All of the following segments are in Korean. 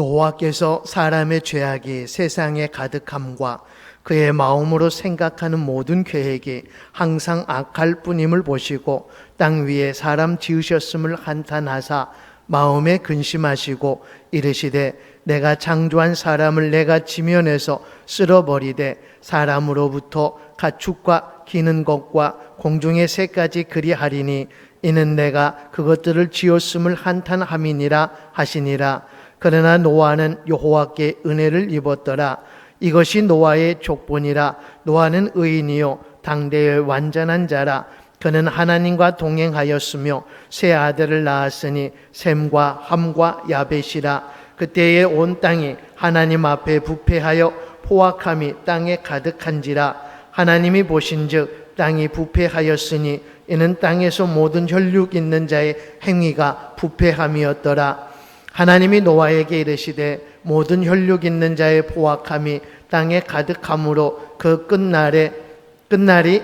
여호와께서 사람의 죄악이 세상에 가득함과 그의 마음으로 생각하는 모든 계획이 항상 악할 뿐임을 보시고 땅 위에 사람 지으셨음을 한탄하사 마음에 근심하시고 이르시되 내가 창조한 사람을 내가 지면에서 쓸어버리되 사람으로부터 가축과 기는 것과 공중의 새까지 그리하리니 이는 내가 그것들을 지었음을 한탄함이니라 하시니라. 그러나 노아는 여호와께 은혜를 입었더라. 이것이 노아의 족본이라. 노아는 의인이요 당대의 완전한 자라. 그는 하나님과 동행하였으며 세 아들을 낳았으니 셈과 함과 야벳이라. 그때에 온 땅이 하나님 앞에 부패하여 포악함이 땅에 가득한지라. 하나님이 보신즉 땅이 부패하였으니 이는 땅에서 모든 혈육 있는 자의 행위가 부패함이었더라. 하나님이 노아에게 이르시되 모든 혈육 있는 자의 포악함이 땅에 가득함으로 그 끝날이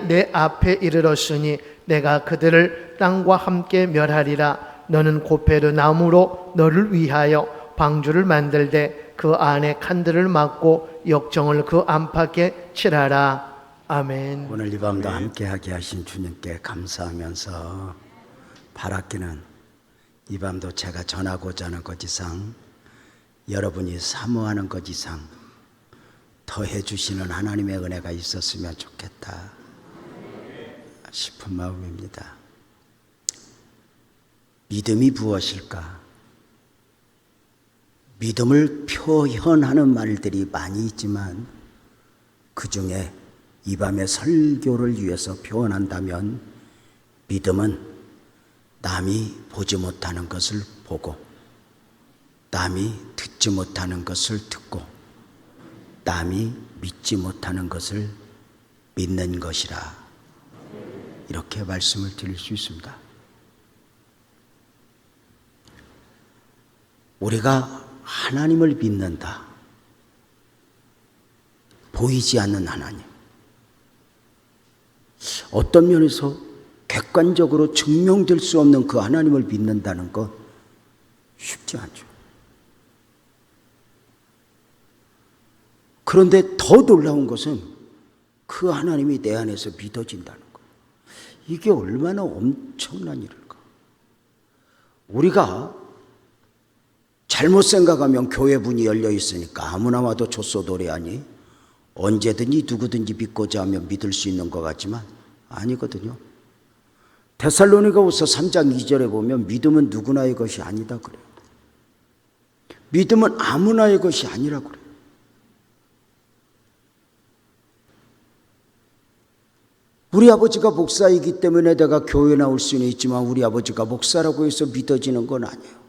내 앞에 이르렀으니 내가 그들을 땅과 함께 멸하리라. 너는 고페르 나무로 너를 위하여 방주를 만들되 그 안에 칸들을 막고 역정을 그 안팎에 칠하라. 아멘. 오늘 이 밤도 함께하게 하신 주님께 감사하면서 바라기는 이 밤도 제가 전하고자 하는 것 이상 여러분이 사모하는 것 이상 더해 주시는 하나님의 은혜가 있었으면 좋겠다 싶은 마음입니다. 믿음이 무엇일까? 믿음을 표현하는 말들이 많이 있지만 그 중에 이 밤의 설교를 위해서 표현한다면 믿음은 남이 보지 못하는 것을 보고 남이 듣지 못하는 것을 듣고 남이 믿지 못하는 것을 믿는 것이라, 이렇게 말씀을 드릴 수 있습니다. 우리가 하나님을 믿는다. 보이지 않는 하나님. 어떤 면에서 객관적으로 증명될 수 없는 그 하나님을 믿는다는 것 쉽지 않죠. 그런데 더 놀라운 것은 그 하나님이 내 안에서 믿어진다는 것. 이게 얼마나 엄청난 일일까. 우리가 잘못 생각하면 교회 문이 열려 있으니까 아무나 와도 젖소도래하니 언제든지 누구든지 믿고자 하면 믿을 수 있는 것 같지만 아니거든요. 데살로니가후서 3장 2절에 보면 믿음은 누구나의 것이 아니다 그래요. 믿음은 아무나의 것이 아니라 그래요. 우리 아버지가 목사이기 때문에 내가 교회 나올 수는 있지만 우리 아버지가 목사라고 해서 믿어지는 건 아니에요.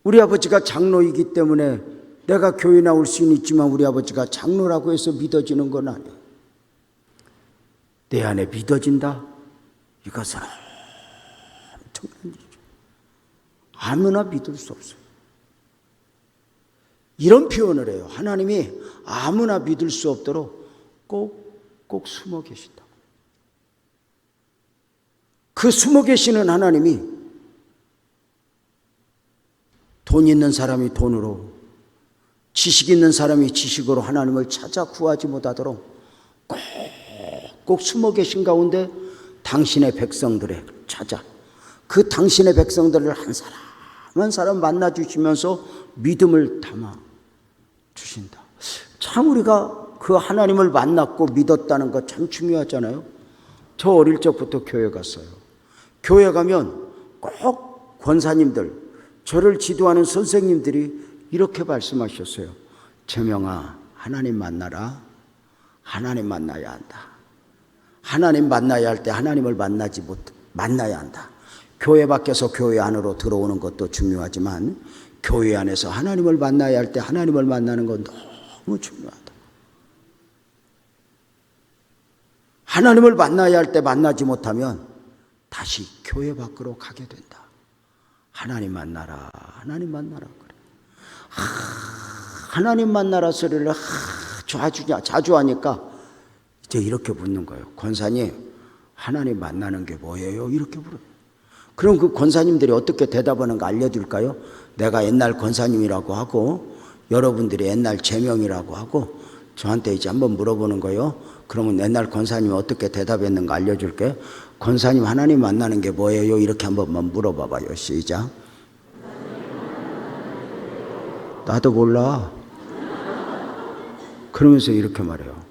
우리 아버지가 장로이기 때문에 내가 교회 나올 수는 있지만 우리 아버지가 장로라고 해서 믿어지는 건 아니에요. 내 안에 믿어진다? 이것은 엄청난 일이죠. 아무나 믿을 수 없어요. 이런 표현을 해요. 하나님이 아무나 믿을 수 없도록 꼭 숨어 계신다. 그 숨어 계시는 하나님이 돈 있는 사람이 돈으로, 지식 있는 사람이 지식으로 하나님을 찾아 구하지 못하도록 꼭 숨어 계신 가운데 당신의 백성들을 찾아 그 당신의 백성들을 한 사람 한 사람 만나 주시면서 믿음을 담아 주신다. 참 우리가 그 하나님을 만났고 믿었다는 거 참 중요하잖아요. 저 어릴 적부터 교회 갔어요. 교회 가면 꼭 권사님들, 저를 지도하는 선생님들이 이렇게 말씀하셨어요. 재명아, 하나님 만나라. 하나님 만나야 한다. 하나님 만나야 할 때 하나님을 만나야 한다. 교회 밖에서 교회 안으로 들어오는 것도 중요하지만 교회 안에서 하나님을 만나야 할 때 하나님을 만나는 건 너무 중요하다. 하나님을 만나야 할 때 만나지 못하면 다시 교회 밖으로 가게 된다. 하나님 만나라, 하나님 만나라 그래. 하나님 만나라 소리를 자주 하니까 이제 이렇게 묻는 거예요. 권사님, 하나님 만나는 게 뭐예요? 이렇게 물어요. 그럼 그 권사님들이 어떻게 대답하는가 알려줄까요? 내가 옛날 권사님이라고 하고 여러분들이 옛날 제명이라고 하고 저한테 이제 한번 물어보는 거예요. 그러면 옛날 권사님이 어떻게 대답했는가 알려줄게요. 권사님 하나님 만나는 게 뭐예요? 이렇게 한 번만 물어봐봐요. 시작. 나도 몰라. 그러면서 이렇게 말해요.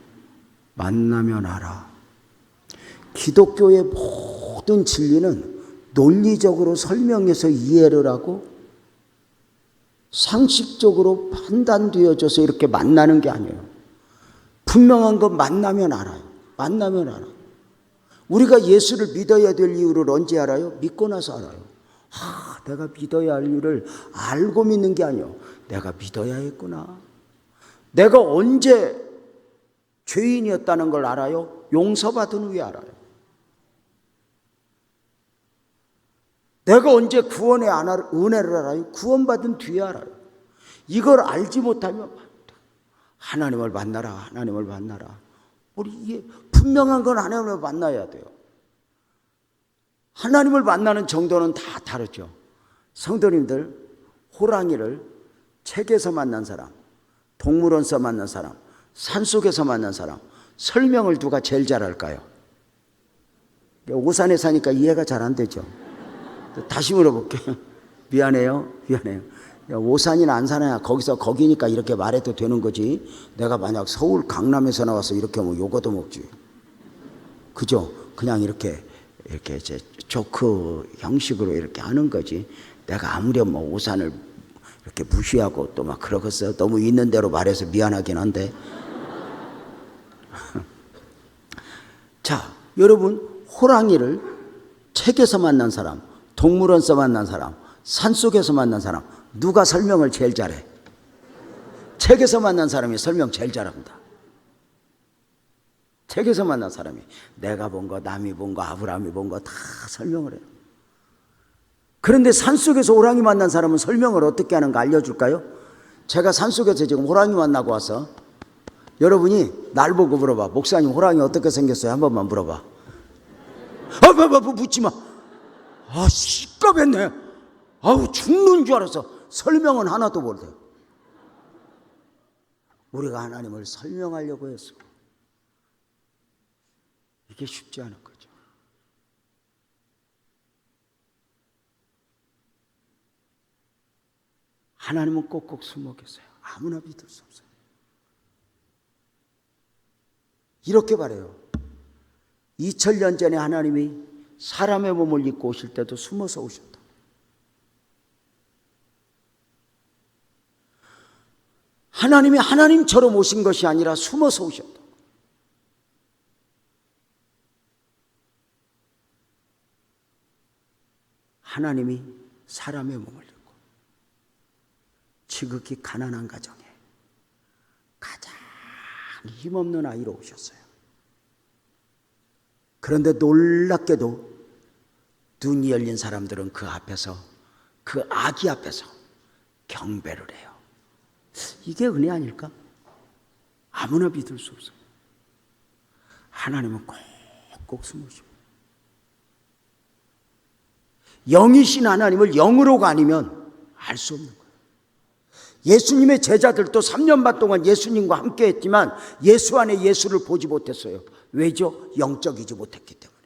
만나면 알아. 기독교의 모든 진리는 논리적으로 설명해서 이해를 하고 상식적으로 판단되어져서 이렇게 만나는 게 아니에요. 분명한 건 만나면 알아요. 만나면 알아. 우리가 예수를 믿어야 될 이유를 언제 알아요? 믿고 나서 알아요. 내가 믿어야 할 이유를 알고 믿는 게 아니에요. 내가 믿어야 했구나. 내가 언제 죄인이었다는 걸 알아요? 용서받은 후에 알아요. 내가 언제 구원의 은혜를 알아요? 구원받은 뒤에 알아요. 이걸 알지 못하면 하나님을 만나라, 하나님을 만나라. 우리 이게 분명한 건 하나님을 만나야 돼요. 하나님을 만나는 정도는 다 다르죠. 성도님들, 호랑이를 책에서 만난 사람, 동물원에서 만난 사람, 산속에서 만난 사람, 설명을 누가 제일 잘할까요? 오산에 사니까 이해가 잘 안 되죠. 다시 물어볼게요. 미안해요. 오산이나 안산이나 거기니까 이렇게 말해도 되는 거지. 내가 만약 서울 강남에서 나와서 이렇게 하면 요거도 먹지. 그죠? 그냥 이렇게 이제 조크 형식으로 이렇게 하는 거지. 내가 아무리 뭐 오산을 이렇게 무시하고 또 막 그러겠어요. 너무 있는 대로 말해서 미안하긴 한데. 자, 여러분, 호랑이를 책에서 만난 사람, 동물원에서 만난 사람, 산속에서 만난 사람, 누가 설명을 제일 잘해? 책에서 만난 사람이 설명 제일 잘합니다. 책에서 만난 사람이 내가 본 거, 남이 본 거, 아브라함이 본 거 다 설명을 해요. 그런데 산속에서 호랑이 만난 사람은 설명을 어떻게 하는가 알려줄까요? 제가 산속에서 지금 호랑이 만나고 와서 여러분이 날 보고 물어봐. 목사님 호랑이 어떻게 생겼어요? 한 번만 물어봐. 묻지 마. 시끄럽네. 죽는 줄 알았어. 설명은 하나도 못해. 우리가 하나님을 설명하려고 했어. 이게 쉽지 않은 거죠. 하나님은 꼭꼭 숨어 계세요. 아무나 믿을 수 없어요. 이렇게 말해요. 2000년 전에 하나님이 사람의 몸을 입고 오실 때도 숨어서 오셨다. 하나님이 하나님처럼 오신 것이 아니라 숨어서 오셨다. 하나님이 사람의 몸을 입고 지극히 가난한 가정에 가장 힘없는 아이로 오셨어요. 그런데 놀랍게도 눈이 열린 사람들은 그 앞에서, 그 아기 앞에서 경배를 해요. 이게 은혜 아닐까? 아무나 믿을 수 없어요. 하나님은 꼭꼭 숨으시고, 영이신 하나님을 영으로가 아니면 알 수 없는 거예요. 예수님의 제자들도 3년 반 동안 예수님과 함께 했지만 예수 안에 예수를 보지 못했어요. 왜죠? 영적이지 못했기 때문에.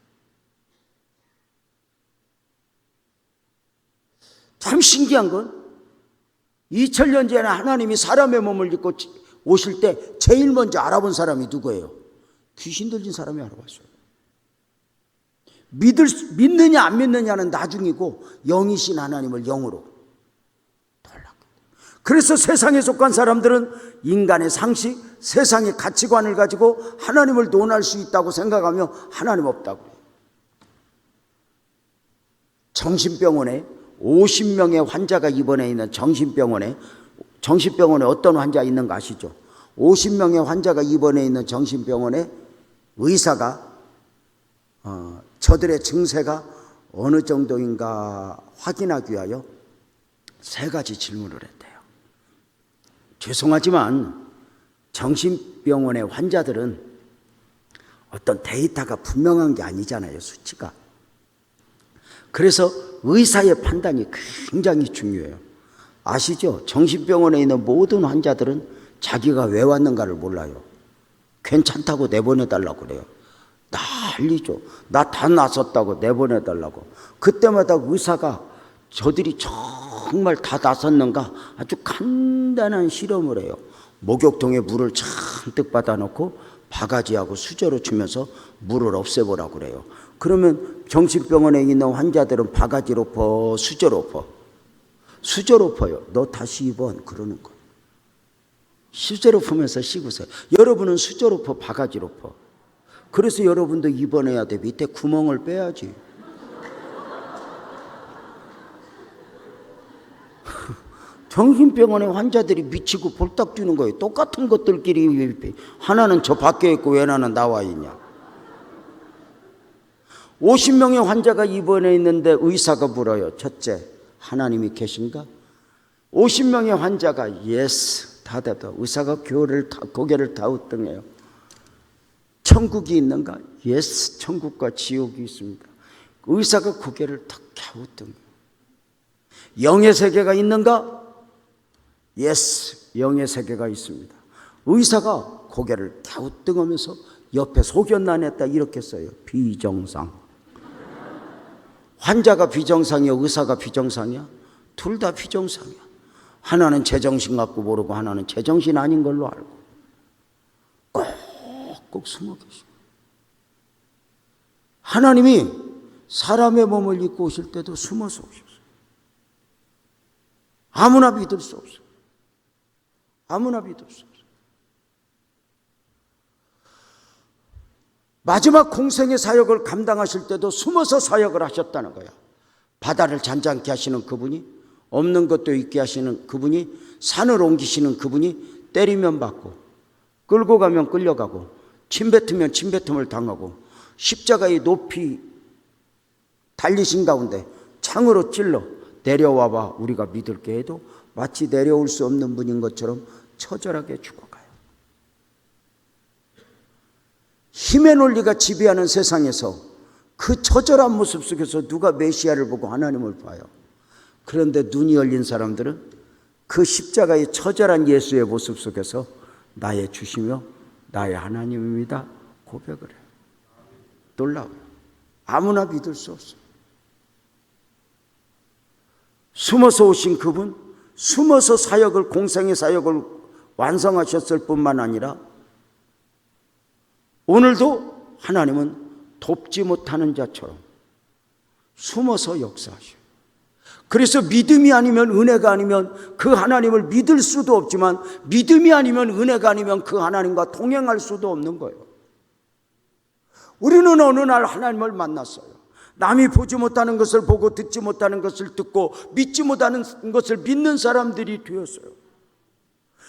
참 신기한 건 2000년 전에 하나님이 사람의 몸을 입고 오실 때 제일 먼저 알아본 사람이 누구예요? 귀신 들린 사람이 알아봤어요. 믿느냐 안 믿느냐는 나중이고 영이신 하나님을 영으로 달라고. 그래서 세상에 속한 사람들은 인간의 상식, 세상의 가치관을 가지고 하나님을 논할 수 있다고 생각하며 하나님 없다고 해요. 정신병원에 50명의 환자가 입원해 있는 정신병원에 어떤 환자 있는 거 아시죠? 50명의 환자가 입원해 있는 정신병원에 의사가 저들의 증세가 어느 정도인가 확인하기 위하여 3가지 질문을 했대요. 죄송하지만 정신병원의 환자들은 어떤 데이터가 분명한 게 아니잖아요, 수치가. 그래서 의사의 판단이 굉장히 중요해요. 아시죠? 정신병원에 있는 모든 환자들은 자기가 왜 왔는가를 몰라요. 괜찮다고 내보내달라고 그래요. 난리죠. 나 다 나섰다고 내보내달라고. 그때마다 의사가 저들이 정말 다 나섰는가 아주 간단한 실험을 해요. 목욕통에 물을 잔뜩 받아놓고 바가지하고 수저로 주면서 물을 없애보라고 그래요. 그러면 정신병원에 있는 환자들은 바가지로 퍼, 수저로 퍼. 수저로 퍼요. 너 다시 입어. 그러는 거예요. 수저로 퍼면서 씻으세요. 여러분은 수저로 퍼, 바가지로 퍼. 그래서 여러분도 입원해야 돼. 밑에 구멍을 빼야지. 정신병원의 환자들이 미치고 볼딱 뛰는 거예요. 똑같은 것들끼리 하나는 저 밖에 있고 하나는 나와 있냐. 50명의 환자가 입원해 있는데 의사가 물어요. 첫째, 하나님이 계신가? 50명의 환자가 예스 다 대답. 의사가 고개를 갸우뚱해요. 천국이 있는가? 예스, 천국과 지옥이 있습니다. 의사가 고개를 탁 갸우뚱해요. 영의 세계가 있는가? 예스, 영의 세계가 있습니다. 의사가 고개를 갸우뚱하면서 옆에 소견난했다 이렇게 써요. 비정상. 환자가 비정상이야, 의사가 비정상이야? 둘 다 비정상이야. 하나는 제정신 갖고 모르고 하나는 제정신 아닌 걸로 알고 꼭 숨어 계시고. 하나님이 사람의 몸을 입고 오실 때도 숨어서 오셨어요. 아무나 믿을 수 없어요. 아무나 믿을 수 없어요. 마지막 공생의 사역을 감당하실 때도 숨어서 사역을 하셨다는 거야. 바다를 잔잔케 하시는 그분이, 없는 것도 있게 하시는 그분이, 산을 옮기시는 그분이 때리면 받고, 끌고 가면 끌려가고, 침뱉으면 침뱉음을 당하고, 십자가의 높이 달리신 가운데 창으로 찔러 내려와봐 우리가 믿을게 해도 마치 내려올 수 없는 분인 것처럼 처절하게 죽어가요. 힘의 논리가 지배하는 세상에서 그 처절한 모습 속에서 누가 메시아를 보고 하나님을 봐요. 그런데 눈이 열린 사람들은 그 십자가의 처절한 예수의 모습 속에서 나의 주시며 나의 하나님입니다 고백을 해요. 놀라워요. 아무나 믿을 수 없어요. 숨어서 오신 그분, 숨어서 사역을, 공생의 사역을 완성하셨을 뿐만 아니라 오늘도 하나님은 돕지 못하는 자처럼 숨어서 역사하셔요. 그래서 믿음이 아니면, 은혜가 아니면 그 하나님을 믿을 수도 없지만, 믿음이 아니면, 은혜가 아니면 그 하나님과 동행할 수도 없는 거예요. 우리는 어느 날 하나님을 만났어요. 남이 보지 못하는 것을 보고 듣지 못하는 것을 듣고 믿지 못하는 것을 믿는 사람들이 되었어요.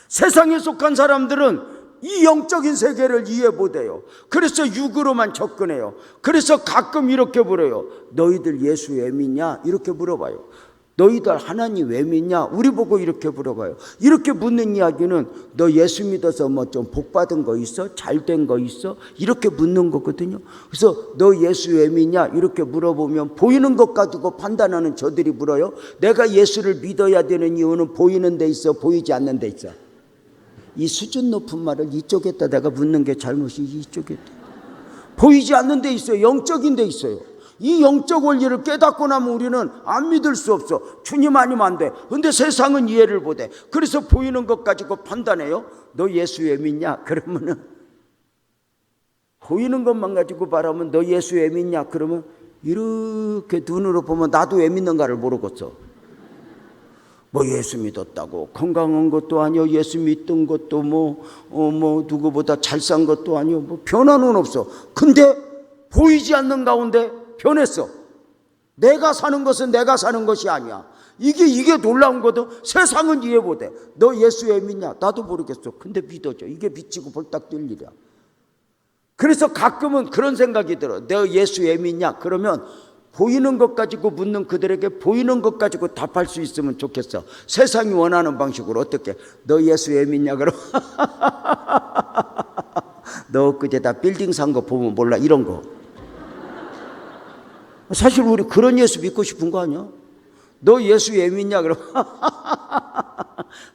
세상에 속한 사람들은 이 영적인 세계를 이해 못해요. 그래서 육으로만 접근해요. 그래서 가끔 이렇게 물어요. 너희들 예수 왜 믿냐? 이렇게 물어봐요. 너희들 하나님 왜 믿냐? 우리 보고 이렇게 물어봐요. 이렇게 묻는 이야기는 너 예수 믿어서 뭐 좀 복 받은 거 있어? 잘 된 거 있어? 이렇게 묻는 거거든요. 그래서 너 예수 왜 믿냐? 이렇게 물어보면 보이는 것 가지고 판단하는 저들이 물어요. 내가 예수를 믿어야 되는 이유는 보이는 데 있어? 보이지 않는 데 있어? 이 수준 높은 말을 이쪽에다 내가 묻는 게 잘못이 이쪽에다. 보이지 않는 데 있어요. 영적인 데 있어요. 이 영적 원리를 깨닫고 나면 우리는 안 믿을 수 없어. 주님 아니면 안 돼. 근데 세상은 이해를 못해. 그래서 보이는 것 가지고 판단해요. 너 예수 왜 믿냐? 그러면은 보이는 것만 가지고 말하면 너 예수 왜 믿냐? 그러면 이렇게 눈으로 보면 나도 왜 믿는가를 모르겠어. 뭐 예수 믿었다고 건강한 것도 아니요, 예수 믿던 것도 뭐 누구보다 잘 산 것도 아니요, 뭐 변화는 없어. 근데 보이지 않는 가운데 변했어. 내가 사는 것은 내가 사는 것이 아니야. 이게 놀라운 거든. 세상은 이해 못해. 너 예수 왜 믿냐? 나도 모르겠어. 근데 믿어줘. 이게 미치고 볼딱 뛸 일이야. 그래서 가끔은 그런 생각이 들어. 너 예수 왜 믿냐? 그러면 보이는 것 가지고 묻는 그들에게 보이는 것 가지고 답할 수 있으면 좋겠어. 세상이 원하는 방식으로. 어떻게? 너 예수 왜 믿냐? 그럼 너 그제 다 빌딩 산 거 보면 몰라. 이런 거. 사실 우리 그런 예수 믿고 싶은 거 아니야? 너 예수 왜 믿냐? 그럼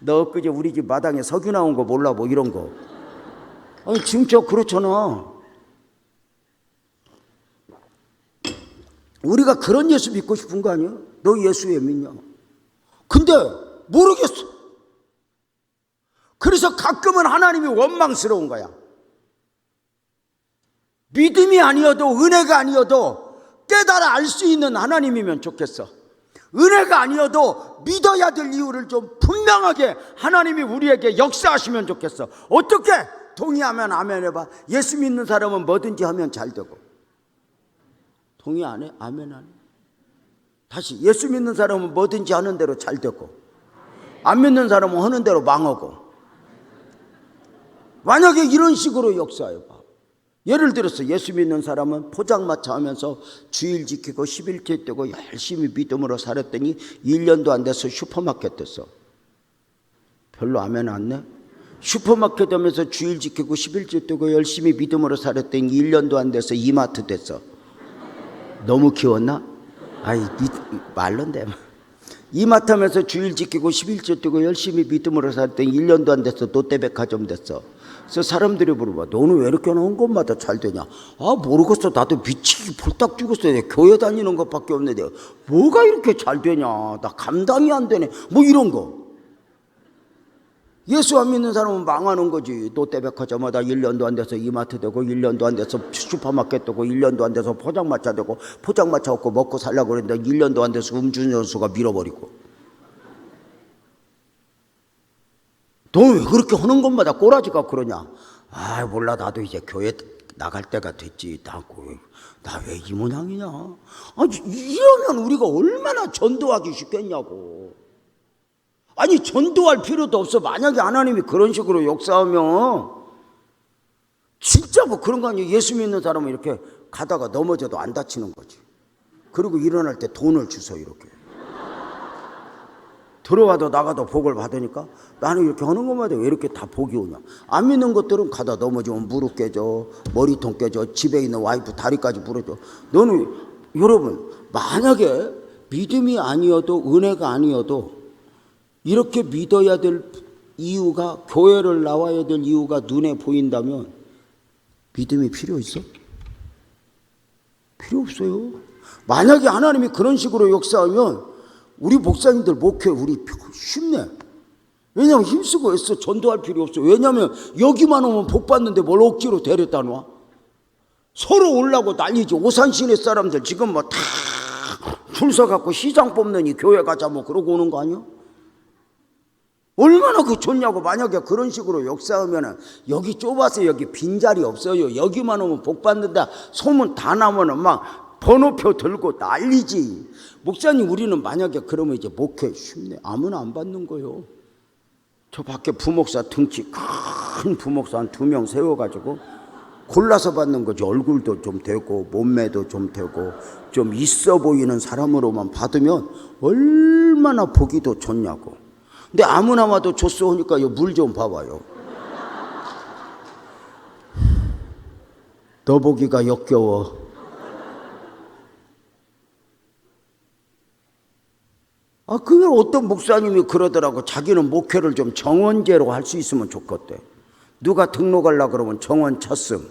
너 그제 우리 집 마당에 석유 나온 거 몰라? 뭐 이런 거. 아니 진짜 그렇잖아. 우리가 그런 예수 믿고 싶은 거 아니야? 너 예수 왜 믿냐? 근데 모르겠어. 그래서 가끔은 하나님이 원망스러운 거야. 믿음이 아니어도 은혜가 아니어도 깨달아 알 수 있는 하나님이면 좋겠어. 은혜가 아니어도 믿어야 될 이유를 좀 분명하게 하나님이 우리에게 역사하시면 좋겠어. 어떻게? 동의하면 아멘 해봐. 예수 믿는 사람은 뭐든지 하면 잘 되고. 동의 안 해? 아멘 안 해? 다시, 예수 믿는 사람은 뭐든지 하는 대로 잘 되고, 안 믿는 사람은 하는 대로 망하고. 만약에 이런 식으로 역사해봐. 예를 들어서 예수 믿는 사람은 포장마차 하면서 주일 지키고 11조 떼고 열심히 믿음으로 살았더니 1년도 안 돼서 슈퍼마켓 됐어. 별로 아멘 안 내? 슈퍼마켓 하면서 주일 지키고 11조 떼고 열심히 믿음으로 살았더니 1년도 안 돼서 이마트 됐어. 너무 키웠나? 아이, 말론데. 이마트 하면서 주일 지키고 11조 떼고 열심히 믿음으로 살았더니 1년도 안 돼서 롯데백화점 됐어. 그래서 사람들이 물어봐. 너는 왜 이렇게 나온 것마다 잘 되냐? 아, 모르겠어. 나도 미치기 볼딱 죽었어. 교회 다니는 것밖에 없는데 뭐가 이렇게 잘 되냐? 나 감당이 안 되네. 뭐 이런 거. 예수 안 믿는 사람은 망하는 거지. 롯데백화점마다 1년도 안 돼서 이마트 되고 1년도 안 돼서 슈퍼마켓 되고 1년도 안 돼서 포장마차 되고 포장마차 없고 먹고 살려고 그랬는데 1년도 안 돼서 음주운전수가 밀어버리고. 너 왜 그렇게 하는 것마다 꼬라지가 그러냐? 아, 몰라. 나도 이제 교회 나갈 때가 됐지. 나 왜 이 모양이냐? 아니, 이러면 우리가 얼마나 전도하기 쉽겠냐고. 아니, 전도할 필요도 없어. 만약에 하나님이 그런 식으로 역사하면 진짜 뭐 그런 거 아니에요? 예수 믿는 사람은 이렇게 가다가 넘어져도 안 다치는 거지. 그리고 일어날 때 돈을 주서 이렇게. 들어와도 나가도 복을 받으니까 나는 이렇게 하는 것마다 왜 이렇게 다 복이 오냐. 안 믿는 것들은 가다 넘어지면 무릎 깨져, 머리통 깨져, 집에 있는 와이프 다리까지 부러져. 너는, 여러분, 만약에 믿음이 아니어도 은혜가 아니어도 이렇게 믿어야 될 이유가, 교회를 나와야 될 이유가 눈에 보인다면 믿음이 필요 있어? 필요 없어요. 만약에 하나님이 그런 식으로 역사하면 우리 목사님들 목회 우리 쉽네. 왜냐하면 힘쓰고 애써 전도할 필요 없어. 왜냐하면 여기만 오면 복 받는데 뭘 억지로 데려다 놔. 서로 오려고 난리지. 오산시내 사람들 지금 뭐 다 줄 서갖고 시장 뽑느니 교회 가자 뭐 그러고 오는 거 아니야? 얼마나 그 좋냐고. 만약에 그런 식으로 역사하면은 여기 좁아서 여기 빈자리 없어요. 여기만 오면 복 받는다 소문 다 나면은 막 번호표 들고 난리지. 목사님, 우리는 만약에 그러면 이제 목회 쉽네. 아무나 안 받는 거요. 저 밖에 부목사 등치 큰 부목사 한 2명 세워가지고 골라서 받는 거지. 얼굴도 좀 되고 몸매도 좀 되고 좀 있어 보이는 사람으로만 받으면 얼마나 보기도 좋냐고. 근데 아무나 와도 줬어 하니까 물 좀 봐봐요. 너 보기가 역겨워. 아, 그게 어떤 목사님이 그러더라고. 자기는 목회를 좀 정원제로 할 수 있으면 좋겠대. 누가 등록하려고 그러면 정원 쳤음.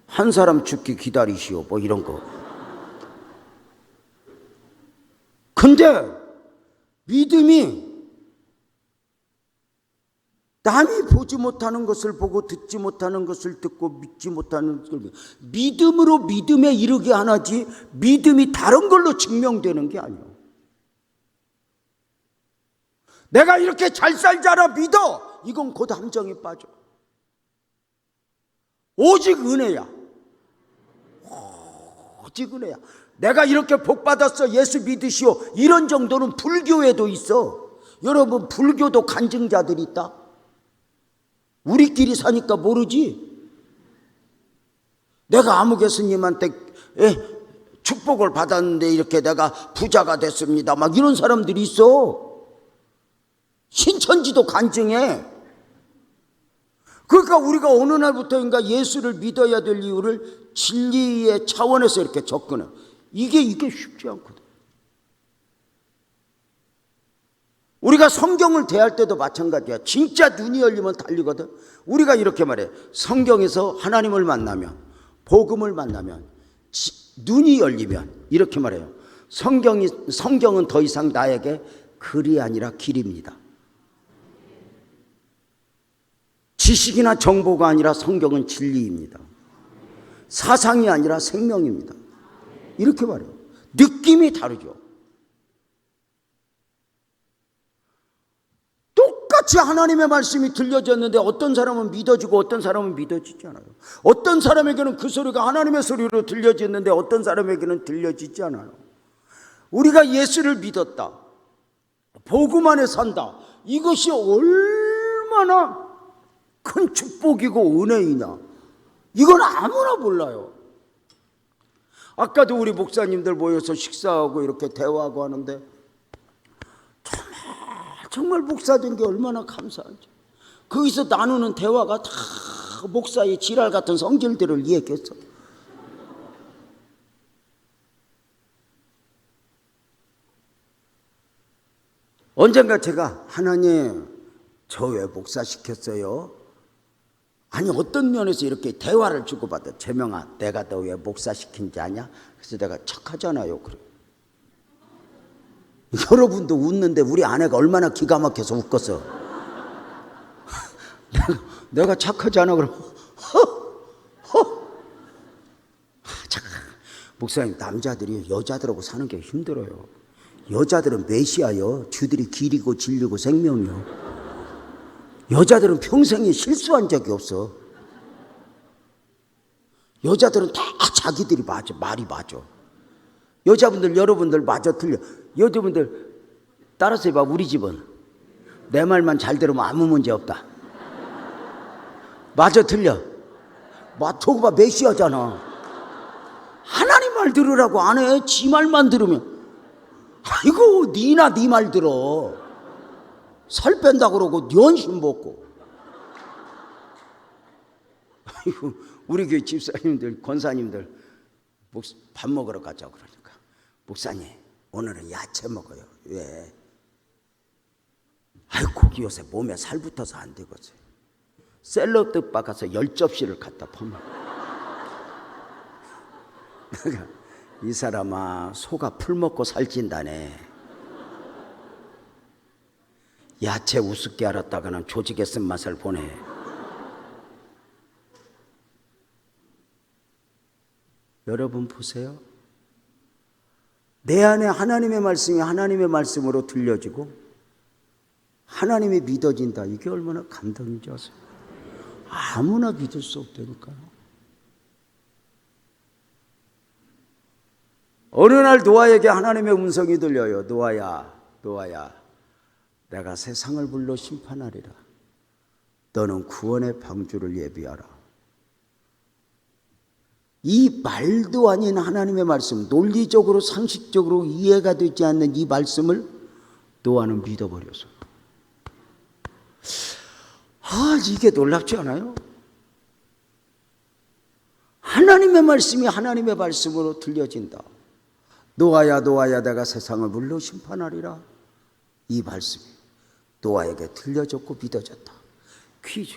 한 사람 죽기 기다리시오. 뭐 이런 거. 근데 믿음이 남이 보지 못하는 것을 보고 듣지 못하는 것을 듣고 믿지 못하는 것을 믿음으로 믿음에 이르게 하나지 믿음이 다른 걸로 증명되는 게 아니야. 내가 이렇게 잘 살자라 믿어. 이건 곧 함정에 빠져. 오직 은혜야. 오직 은혜야. 내가 이렇게 복 받았어. 예수 믿으시오. 이런 정도는 불교에도 있어. 여러분, 불교도 간증자들이 있다. 우리끼리 사니까 모르지. 내가 아무 교수님한테 축복을 받았는데 이렇게 내가 부자가 됐습니다. 막 이런 사람들이 있어. 신천지도 간증해. 그러니까 우리가 어느 날부터인가 예수를 믿어야 될 이유를 진리의 차원에서 이렇게 접근해. 이게 쉽지 않거든. 우리가 성경을 대할 때도 마찬가지야. 진짜 눈이 열리면 달리거든. 우리가 이렇게 말해. 성경에서 하나님을 만나면, 복음을 만나면, 눈이 열리면 이렇게 말해요. 성경은 더 이상 나에게 글이 아니라 길입니다. 지식이나 정보가 아니라 성경은 진리입니다. 사상이 아니라 생명입니다. 이렇게 말해요. 느낌이 다르죠. 똑같이 하나님의 말씀이 들려졌는데 어떤 사람은 믿어지고 어떤 사람은 믿어지지 않아요. 어떤 사람에게는 그 소리가 하나님의 소리로 들려졌는데 어떤 사람에게는 들려지지 않아요. 우리가 예수를 믿었다, 복음 안에 산다, 이것이 얼마나 큰 축복이고 은혜이냐, 이건 아무나 몰라요. 아까도 우리 목사님들 모여서 식사하고 이렇게 대화하고 하는데 정말 목사된 게 얼마나 감사한지. 거기서 나누는 대화가 다 목사의 지랄 같은 성질들을 이야기했어. 언젠가 제가 하나님 저 왜 목사 시켰어요? 아니 어떤 면에서 이렇게 대화를 주고받아. 재명아 내가 너 왜 목사 시킨지 아냐? 그래서 내가 착하잖아요. 그래. 여러분도 웃는데 우리 아내가 얼마나 기가 막혀서 웃겼어. 내가 착하잖아. 그럼 목사님 남자들이 여자들하고 사는 게 힘들어요. 여자들은 메시아요. 주들이 길이고 진리고 생명이요. 여자들은 평생에 실수한 적이 없어. 여자들은 다 자기들이 맞아. 말이 맞아. 여자분들 여러분들 맞아 틀려. 여자분들 따라서 해봐. 우리 집은 내 말만 잘 들으면 아무 문제 없다. 맞아 틀려. 저거 봐 메시아잖아. 하나님 말 들으라고 안 해. 지 말만 들으면 아이고 니나 니 말 들어. 살 뺀다 그러고 연신 먹고. 아이고 우리 교회 집사님들 권사님들 밥 먹으러 가자고 그러니까 목사님 오늘은 야채 먹어요. 왜? 아이고 고기 요새 몸에 살 붙어서 안 되거든. 샐러드 바 가서 10접시를 갖다 퍼먹어. 내가 이 사람아 소가 풀 먹고 살찐다네. 야채 우습게 알았다가는 조직의 쓴맛을 보내. 여러분 보세요. 내 안에 하나님의 말씀이 하나님의 말씀으로 들려지고 하나님이 믿어진다. 이게 얼마나 감동인지 아세요? 아무나 믿을 수 없다니까요. 어느 날 노아에게 하나님의 음성이 들려요. 노아야 내가 세상을 불러 심판하리라. 너는 구원의 방주를 예비하라. 이 말도 아닌 하나님의 말씀, 논리적으로 상식적으로 이해가 되지 않는 이 말씀을 노아는 믿어버렸어요. 이게 놀랍지 않아요? 하나님의 말씀이 하나님의 말씀으로 들려진다. 노아야 내가 세상을 불러 심판하리라. 이 말씀이 노아에게 들려졌고 믿어졌다. 퀴즈.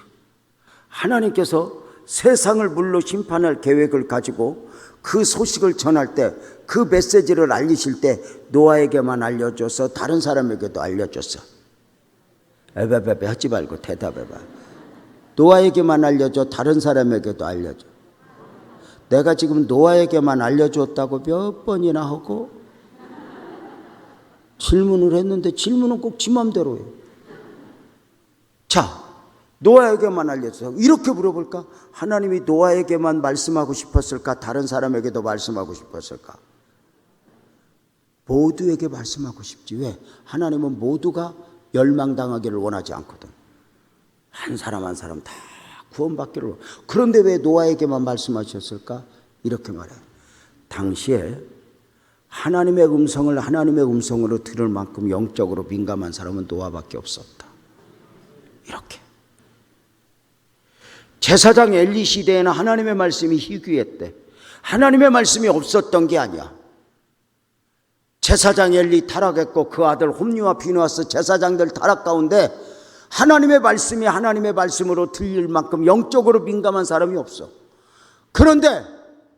하나님께서 세상을 물로 심판할 계획을 가지고 그 소식을 전할 때, 그 메시지를 알리실 때 노아에게만 알려줘서 다른 사람에게도 알려줬어. 에베베베 하지 말고 대답해봐. 노아에게만 알려줘, 다른 사람에게도 알려줘. 내가 지금 노아에게만 알려줬다고 몇 번이나 하고 질문을 했는데 질문은 꼭 지 맘대로 해. 자, 노아에게만 알려줘서 이렇게 물어볼까? 하나님이 노아에게만 말씀하고 싶었을까? 다른 사람에게도 말씀하고 싶었을까? 모두에게 말씀하고 싶지. 왜? 하나님은 모두가 멸망당하기를 원하지 않거든. 한 사람 한 사람 다 구원받기를. 그런데 왜 노아에게만 말씀하셨을까? 이렇게 말해. 당시에 하나님의 음성을 하나님의 음성으로 들을 만큼 영적으로 민감한 사람은 노아밖에 없었다. 이렇게. 제사장 엘리 시대에는 하나님의 말씀이 희귀했대. 하나님의 말씀이 없었던 게 아니야. 제사장 엘리 타락했고 그 아들 홈리와 비누아스 제사장들 타락 가운데 하나님의 말씀이 하나님의 말씀으로 들릴 만큼 영적으로 민감한 사람이 없어. 그런데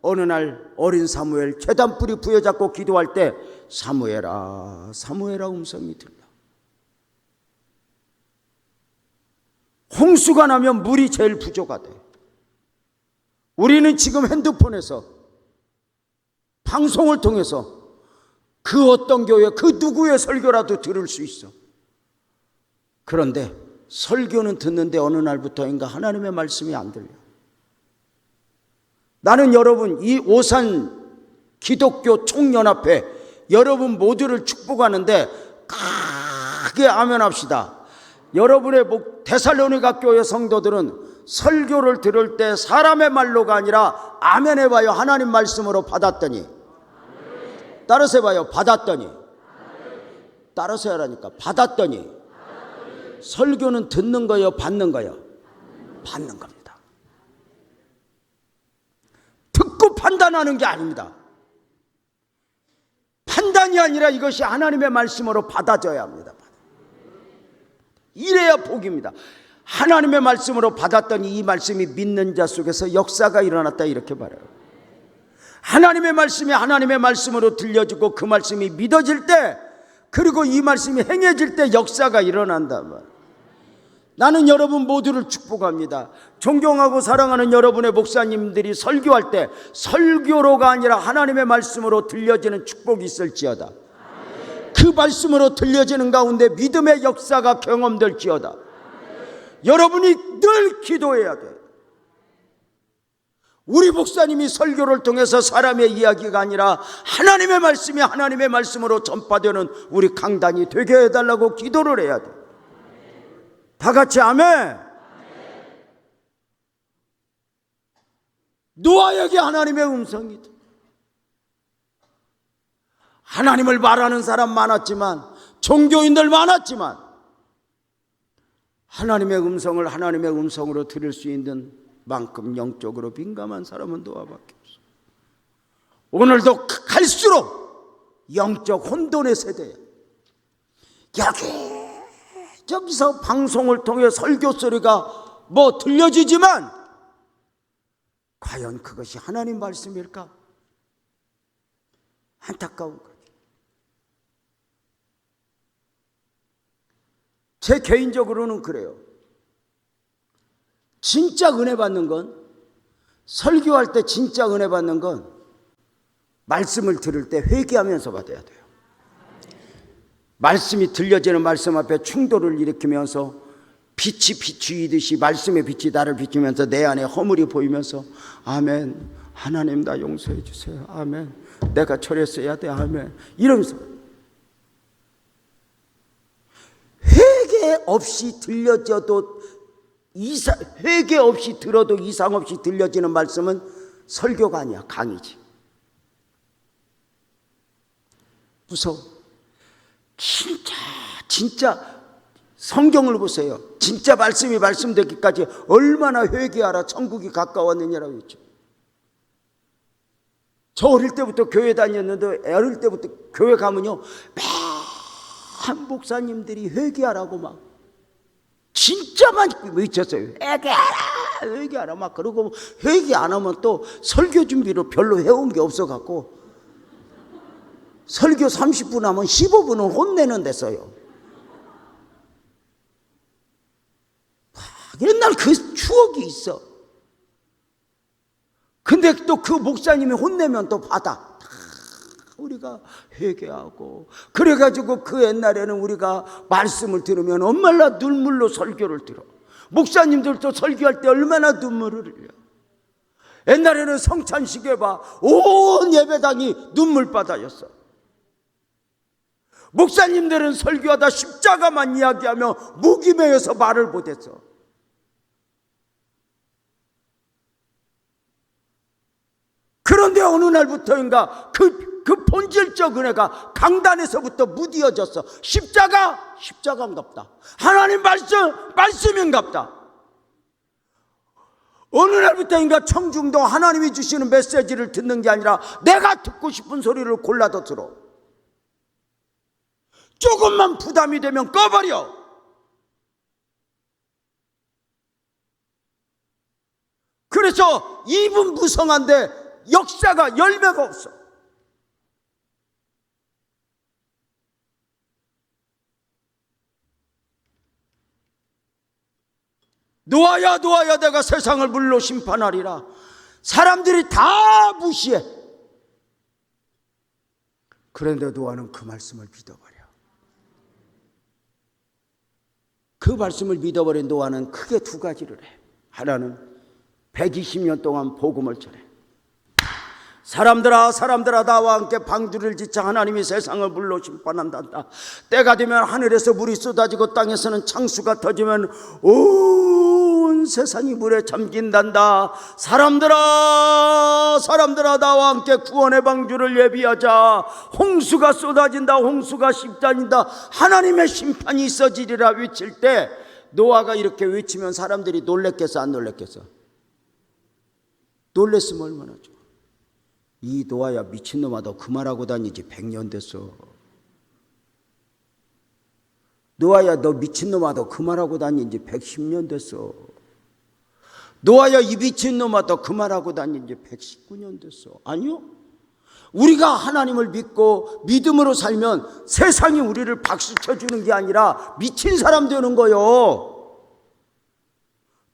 어느 날 어린 사무엘 제단뿌리 부여잡고 기도할 때 사무엘아 사무엘아 음성이 들려. 홍수가 나면 물이 제일 부족하대. 우리는 지금 핸드폰에서 방송을 통해서 그 어떤 교회 그 누구의 설교라도 들을 수 있어. 그런데 설교는 듣는데 어느 날부터인가 하나님의 말씀이 안 들려. 나는 여러분 이 오산 기독교 총연합회 여러분 모두를 축복하는데 크게 아멘합시다. 여러분의 데살로니가 교회 성도들은 설교를 들을 때 사람의 말로가 아니라 아멘 해봐요. 하나님 말씀으로 받았더니. 따라서 해봐요. 받았더니. 따라서 하라니까. 받았더니. 설교는 듣는 거예요? 받는 거예요? 받는 겁니다. 듣고 판단하는 게 아닙니다. 판단이 아니라 이것이 하나님의 말씀으로 받아져야 합니다. 이래야 복입니다. 하나님의 말씀으로 받았더니 이 말씀이 믿는 자 속에서 역사가 일어났다 이렇게 말해요. 하나님의 말씀이 하나님의 말씀으로 들려지고 그 말씀이 믿어질 때 그리고 이 말씀이 행해질 때 역사가 일어난다 말이에요. 나는 여러분 모두를 축복합니다. 존경하고 사랑하는 여러분의 목사님들이 설교할 때 설교로가 아니라 하나님의 말씀으로 들려지는 축복이 있을지어다. 그 말씀으로 들려지는 가운데 믿음의 역사가 경험될지어다. 여러분이 늘 기도해야 돼. 우리 목사님이 설교를 통해서 사람의 이야기가 아니라 하나님의 말씀이 하나님의 말씀으로 전파되는 우리 강단이 되게 해달라고 기도를 해야 돼. 다 같이 아멘. 노아에게 하나님의 음성이다. 하나님을 말하는 사람 많았지만 종교인들 많았지만 하나님의 음성을 하나님의 음성으로 들을 수 있는 만큼 영적으로 민감한 사람은 노아밖에 없어. 오늘도 갈수록 영적 혼돈의 세대야. 저기서 방송을 통해 설교 소리가 뭐 들려지지만 과연 그것이 하나님 말씀일까? 안타까운 거죠. 제 개인적으로는 그래요. 진짜 은혜 받는 건, 설교할 때 진짜 은혜 받는 건 말씀을 들을 때 회개하면서 받아야 돼요. 말씀이 들려지는 말씀 앞에 충돌을 일으키면서 빛이 비추이듯이 말씀의 빛이 나를 비추면서 내 안에 허물이 보이면서 아멘, 하나님 나 용서해 주세요, 아멘, 내가 저랬어야 돼, 아멘, 이러면서 회개 없이 들려져도 회개 없이 들어도 이상 없이 들려지는 말씀은 설교가 아니야, 강의지. 무서워. 진짜 성경을 보세요. 진짜 말씀이 말씀되기까지 얼마나 회개하라 천국이 가까웠느냐라고 했죠. 저 어릴 때부터 교회 다녔는데 어릴 때부터 교회 가면요 한 목사님들이 회개하라고 막 진짜 많이 외쳤어요. 회개하라 막. 그러고 회개 안 하면 또 설교 준비로 별로 해온 게 없어갖고 설교 30분 하면 15분은 혼내는 데 써요. 옛날 그 추억이 있어. 근데 또 그 목사님이 혼내면 또 받아. 우리가 회개하고 그래가지고 그 옛날에는 우리가 말씀을 들으면 얼마나 눈물로 설교를 들어. 목사님들도 설교할 때 얼마나 눈물을 흘려. 옛날에는 성찬식에 봐 온 예배당이 눈물바다였어. 목사님들은 설교하다 십자가만 이야기하며 무기명에서 말을 못했어. 그런데 어느 날부터인가 그 본질적 은혜가 강단에서부터 무디어졌어. 십자가인갑다. 하나님 말씀인갑다. 어느 날부터인가 청중도 하나님이 주시는 메시지를 듣는 게 아니라 내가 듣고 싶은 소리를 골라서 들어. 조금만 부담이 되면 꺼버려. 그래서 입은 무성한데 역사가 열매가 없어. 노아야 노아야 내가 세상을 물로 심판하리라. 사람들이 다 무시해. 그런데 노아는 그 말씀을 믿어버려. 그 말씀을 믿어버린 노아는 크게 두 가지를 해. 하나는 120년 동안 복음을 전해. 사람들아 사람들아 나와 함께 방주를 짓자. 하나님이 세상을 물로 심판한단다. 때가 되면 하늘에서 물이 쏟아지고 땅에서는 창수가 터지면 온 세상이 물에 잠긴단다. 사람들아 사람들아 나와 함께 구원의 방주를 예비하자. 홍수가 쏟아진다. 홍수가 십자진다. 하나님의 심판이 있어지리라 외칠 때 노아가 이렇게 외치면 사람들이 놀랬겠어 안 놀랬겠어? 놀랬으면 얼마나 좋아. 이 노아야 미친놈아 너 그 말하고 다니지 100년 됐어. 노아야 너 미친놈아 너 그 말하고 다니지 110년 됐어. 노아야 이 미친놈아 너 그 말하고 다니지 119년 됐어. 아니요. 우리가 하나님을 믿고 믿음으로 살면 세상이 우리를 박수 쳐주는 게 아니라 미친 사람 되는 거요.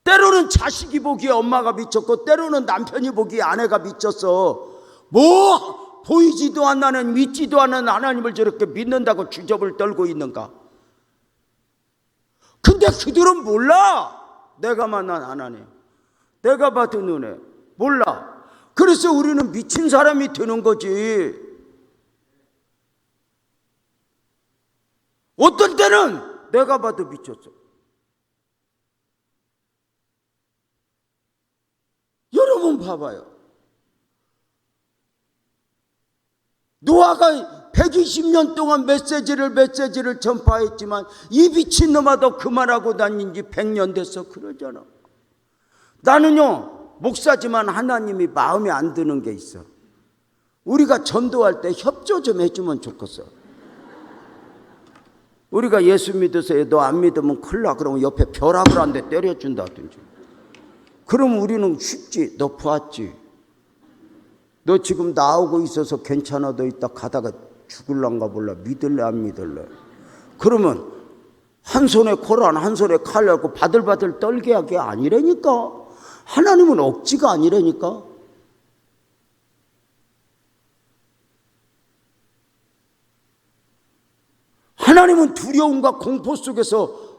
때로는 자식이 보기에 엄마가 미쳤고 때로는 남편이 보기에 아내가 미쳤어. 뭐 보이지도 않는 믿지도 않는 하나님을 저렇게 믿는다고 주접을 떨고 있는가? 근데 그들은 몰라. 내가 만난 하나님, 내가 받은 은혜 몰라. 그래서 우리는 미친 사람이 되는 거지. 어떤 때는 내가 봐도 미쳤어. 여러분 봐봐요. 노아가 120년 동안 메시지를 전파했지만 이 미친놈아 너 그만하고 다닌 지 100년 됐어 그러잖아. 나는요 목사지만 하나님이 마음에 안 드는 게 있어. 우리가 전도할 때 협조 좀 해주면 좋겠어. 우리가 예수 믿으세요 너 안 믿으면 큰일 나 그러면 옆에 벼락을 한 대 때려준다든지. 그럼 우리는 쉽지. 너 보았지? 너 지금 나오고 있어서 괜찮아. 너 이따 가다가 죽을란가 몰라. 믿을래 안 믿을래? 그러면 한 손에 코란 한 손에 칼 갖고 바들바들 떨게 하게 아니라니까. 하나님은 억지가 아니라니까. 하나님은 두려움과 공포 속에서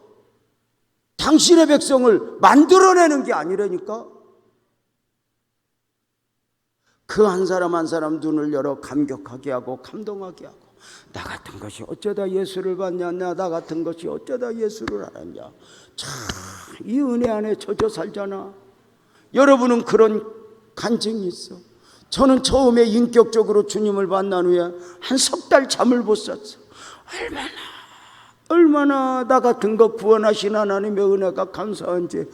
당신의 백성을 만들어내는 게 아니라니까. 그 한 사람 한 사람 눈을 열어 감격하게 하고 감동하게 하고 나 같은 것이 어쩌다 예수를 받냐. 나 같은 것이 어쩌다 예수를 알았냐. 참 이 은혜 안에 젖어 살잖아. 여러분은 그런 간증이 있어. 저는 처음에 인격적으로 주님을 만난 후에 한 석 달 잠을 못 잤어. 얼마나 나 같은 거 구원하신 하나님의 은혜가 감사한지.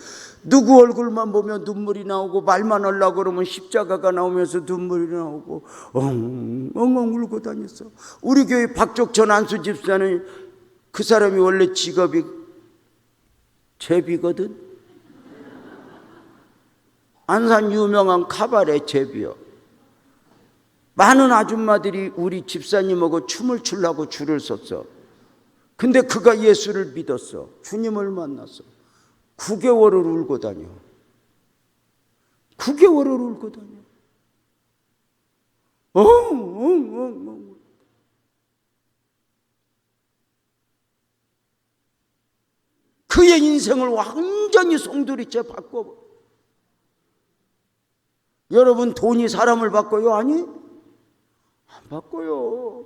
누구 얼굴만 보면 눈물이 나오고 말만 하려고 그러면 십자가가 나오면서 눈물이 나오고 엉엉 울고 다녔어. 우리 교회 박족천 안수 집사는 그 사람이 원래 직업이 제비거든. 안산 유명한 카바레 제비요. 많은 아줌마들이 우리 집사님하고 춤을 추려고 줄을 섰어. 근데 그가 예수를 믿었어. 주님을 만났어. 9개월을 울고 다녀. 9개월을 울고 다녀. 그의 인생을 완전히 송두리째 바꿔. 여러분 돈이 사람을 바꿔요? 아니? 안 바꿔요.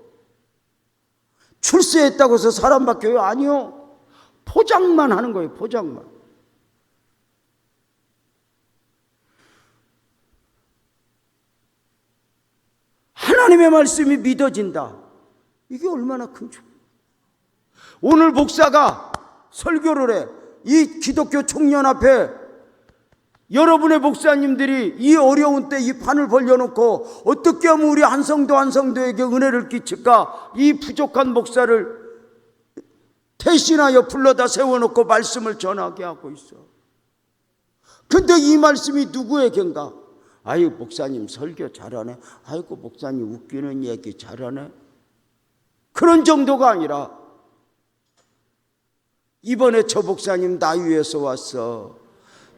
출세했다고 해서 사람 바뀌어요? 아니요. 포장만 하는 거예요. 포장만. 하나님의 말씀이 믿어진다. 이게 얼마나 큰 축복. 오늘 목사가 설교를 해. 이 기독교 총련 앞에 여러분의 목사님들이 이 어려운 때 이 판을 벌려놓고 어떻게 하면 우리 한성도에게 은혜를 끼칠까? 이 부족한 목사를 대신하여 불러다 세워놓고 말씀을 전하게 하고 있어. 근데 이 말씀이 누구에겐가? 아유, 목사님 설교 잘하네. 아이고, 목사님 웃기는 얘기 잘하네. 그런 정도가 아니라 이번에 저 목사님 나 위해서 왔어.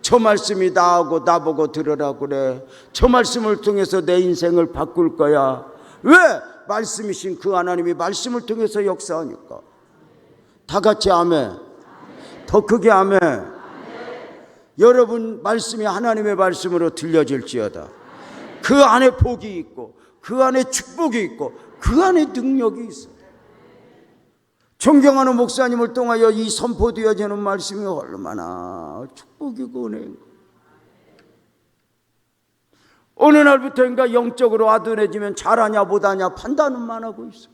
저 말씀이 나보고 들으라고 그래. 저 말씀을 통해서 내 인생을 바꿀 거야. 왜? 말씀이신 그 하나님이 말씀을 통해서 역사하니까. 다 같이 아멘. 더 크게 아멘. 여러분 말씀이 하나님의 말씀으로 들려질지어다. 그 안에 복이 있고 그 안에 축복이 있고 그 안에 능력이 있어. 존경하는 목사님을 통하여 이 선포되어지는 말씀이 얼마나 축복이고 은혜인가. 어느 날부터인가 영적으로 아둔해지면 잘하냐 못하냐 판단만 하고 있어.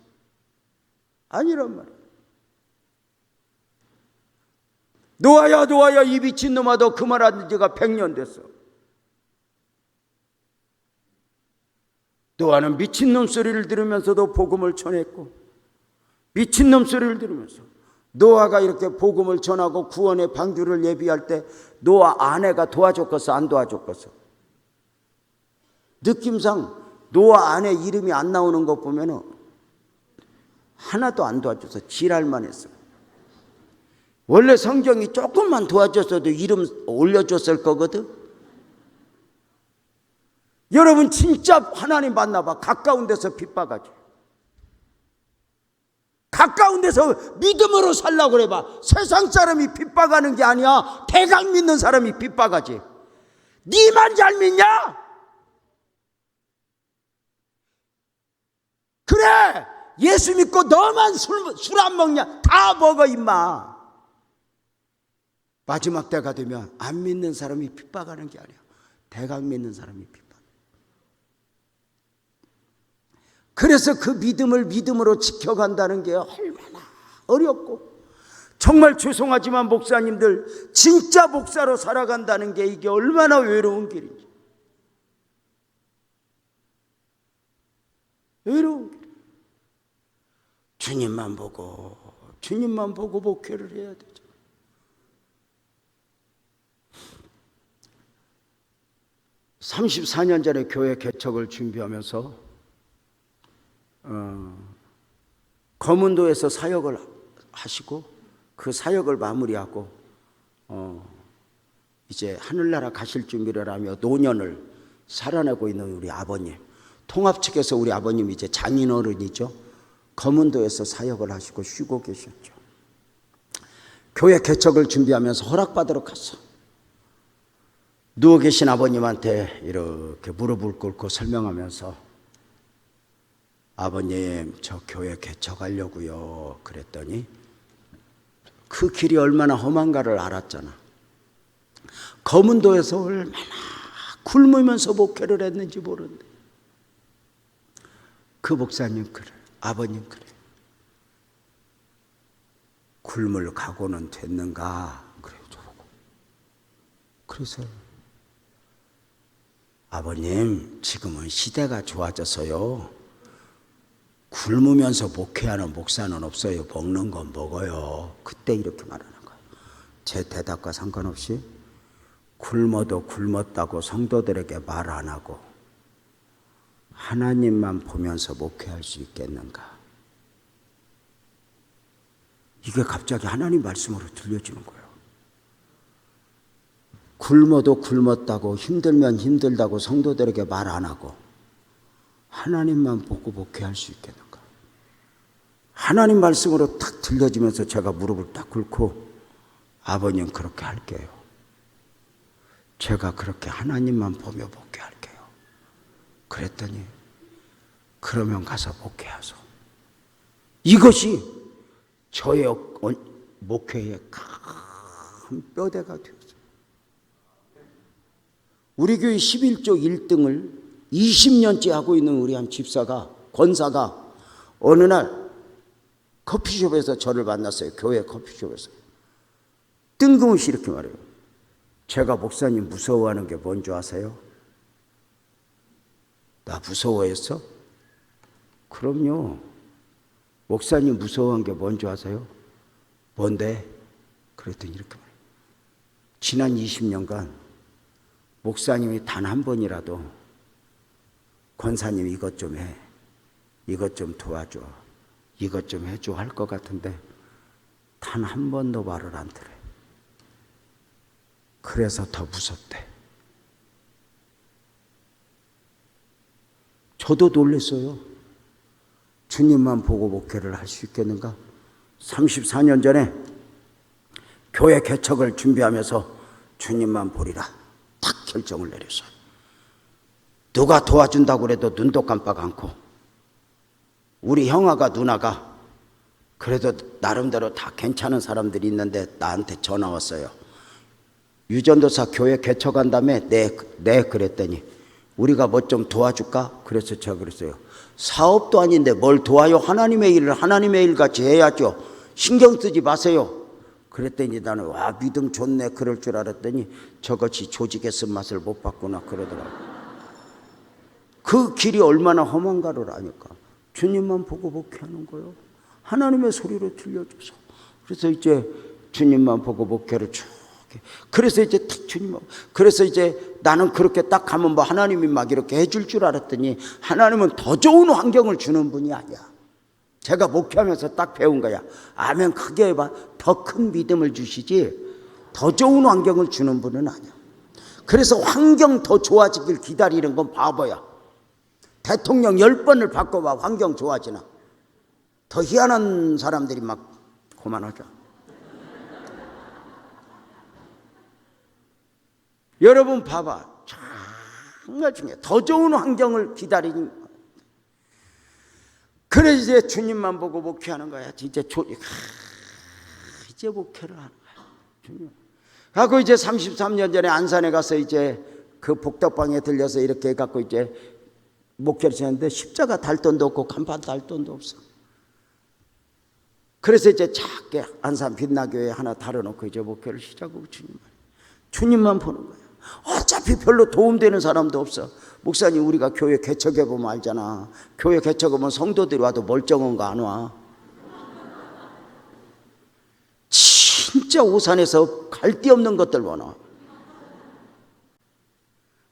아니란 말이야. 노아야 이 미친놈아 너 그 말한 지가 100년 됐어. 노아는 미친놈 소리를 들으면서도 복음을 전했고, 미친놈 소리를 들으면서 노아가 이렇게 복음을 전하고 구원의 방주를 예비할 때 노아 아내가 도와줬겠어 안 도와줬겠어? 느낌상 노아 아내 이름이 안 나오는 것 보면은 하나도 안 도와줘서 지랄만 했어. 원래 성경이 조금만 도와줬어도 이름 올려줬을 거거든. 여러분 진짜 하나님 만나봐. 가까운 데서 빗박아줘. 가까운 데서 믿음으로 살라고 그래봐. 세상 사람이 빗박하는 게 아니야. 대강 믿는 사람이 빗박하지. 니만 잘 믿냐? 그래 예수 믿고 너만 술 안 먹냐? 다 먹어 임마. 마지막 때가 되면 안 믿는 사람이 핍박하는 게 아니야. 대강 믿는 사람이 핍박. 그래서 그 믿음을 믿음으로 지켜간다는 게 얼마나 어렵고, 정말 죄송하지만 목사님들 진짜 목사로 살아간다는 게 이게 얼마나 외로운 길인지. 외로운 길. 주님만 보고 목회를 해야 되죠. (34년) 전에 교회 개척을 준비하면서 거문도에서 사역을 하시고 그 사역을 마무리하고 이제 하늘나라 가실 준비를 하며 노년을 살아내고 있는 우리 아버님, 통합 측에서 우리 아버님 이제 장인어른이죠. 거문도에서 사역을 하시고 쉬고 계셨죠. 교회 개척을 준비하면서 허락받으러 갔어. 누워 계신 아버님한테 이렇게 무릎을 꿇고 설명하면서 아버님 저 교회 개척하려고요 그랬더니 그 길이 얼마나 험한가를 알았잖아. 거문도에서 얼마나 굶으면서 목회를 했는지 모르는데 그 목사님 그래, 아버님 그래, 굶을 각오는 됐는가 그래 저보고. 그래서 아버님 지금은 시대가 좋아져서요 굶으면서 목회하는 목사는 없어요. 먹는 건 먹어요. 그때 이렇게 말하는 거예요. 제 대답과 상관없이 굶어도 굶었다고 성도들에게 말 안 하고 하나님만 보면서 목회할 수 있겠는가. 이게 갑자기 하나님 말씀으로 들려지는 거예요. 굶어도 굶었다고 힘들면 힘들다고 성도들에게 말 안 하고 하나님만 보고 목회할 수 있겠는가. 하나님 말씀으로 딱 들려지면서 제가 무릎을 딱 꿇고 아버님 그렇게 할게요. 제가 그렇게 하나님만 보며 목회할게요. 그랬더니 그러면 가서 목회하소. 이것이 저의 목회의 큰 뼈대가 되었어요. 우리 교회 11조 1등을 20년째 하고 있는 우리 한 집사가, 권사가 어느 날 커피숍에서 저를 만났어요. 교회 커피숍에서. 뜬금없이 이렇게 말해요. 제가 목사님 무서워하는 게 뭔지 아세요? 나 무서워했어? 그럼요. 목사님 무서워한 게 뭔지 아세요? 뭔데? 그랬더니 이렇게 말해요. 지난 20년간 목사님이 단 한 번이라도 권사님 이것 좀 해, 이것 좀 도와줘, 이것 좀 해줘 할 것 같은데 단 한 번도 말을 안 들어요. 그래서 더 무섭대. 저도 놀랐어요. 주님만 보고 목회를 할 수 있겠는가? 34년 전에 교회 개척을 준비하면서 주님만 보리라 딱 결정을 내렸어요. 누가 도와준다고 그래도 눈도 깜빡 않고, 우리 형아가 누나가 그래도 나름대로 다 괜찮은 사람들이 있는데 나한테 전화 왔어요. 유전도사 교회 개척한다며. 네 그랬더니 우리가 뭐 좀 도와줄까? 그래서 제가 그랬어요. 사업도 아닌데 뭘 도와요? 하나님의 일을 하나님의 일 같이 해야죠. 신경 쓰지 마세요. 그랬더니 나는 와, 믿음 좋네 그럴 줄 알았더니 저것이 조직의 쓴맛을 못 봤구나 그러더라고요. 그 길이 얼마나 험한가를 아니까 주님만 보고 목회하는 거예요. 하나님의 소리로 들려줘서. 그래서 이제 주님만 보고 목회를 쭉 해. 그래서 이제 딱 주님만, 그래서 이제 나는 그렇게 딱 가면 뭐 하나님이 막 이렇게 해줄 줄 알았더니 하나님은 더 좋은 환경을 주는 분이 아니야. 제가 목회하면서 딱 배운 거야. 아멘 크게 해봐. 더 큰 믿음을 주시지 더 좋은 환경을 주는 분은 아니야. 그래서 환경 더 좋아지길 기다리는 건 바보야. 대통령 10번을 바꿔봐 환경 좋아지나? 더 희한한 사람들이 막 그만하자. 여러분 봐봐. 정말 중요해. 더 좋은 환경을 기다리는. 그래 이제 주님만 보고 목회하는 거야. 이제 이제 목회를 하는 거야. 주님. 하고 이제 33년 전에 안산에 가서 이제 그 복덕방에 들려서 이렇게 해갖고 이제 목회를 했는데 십자가 달 돈도 없고 간판 달 돈도 없어. 그래서 이제 작게 안산 빛나교회 하나 달아놓고 이제 목회를 시작하고 주님만 보는 거야. 어차피 별로 도움되는 사람도 없어. 목사님 우리가 교회 개척해보면 알잖아. 교회 개척하면 성도들이 와도 멀쩡한가 안 와. 진짜 오산에서 갈 데 없는 것들 많아.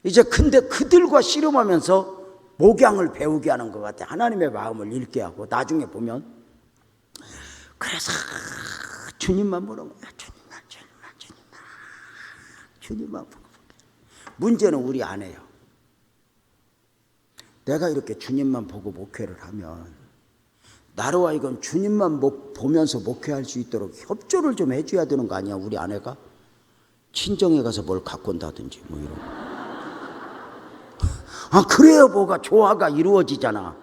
이제 근데 그들과 씨름하면서 목양을 배우게 하는 것 같아. 하나님의 마음을 읽게 하고 나중에 보면. 그래서 주님만 보는 거야. 주님만 보고. 문제는 우리 아내요. 내가 이렇게 주님만 보고 목회를 하면 나로 하여금 주님만 보면서 목회할 수 있도록 협조를 좀 해줘야 되는 거 아니야 우리 아내가? 친정에 가서 뭘 갖고 온다든지 뭐 이런 거. 아 그래야 뭐가 조화가 이루어지잖아.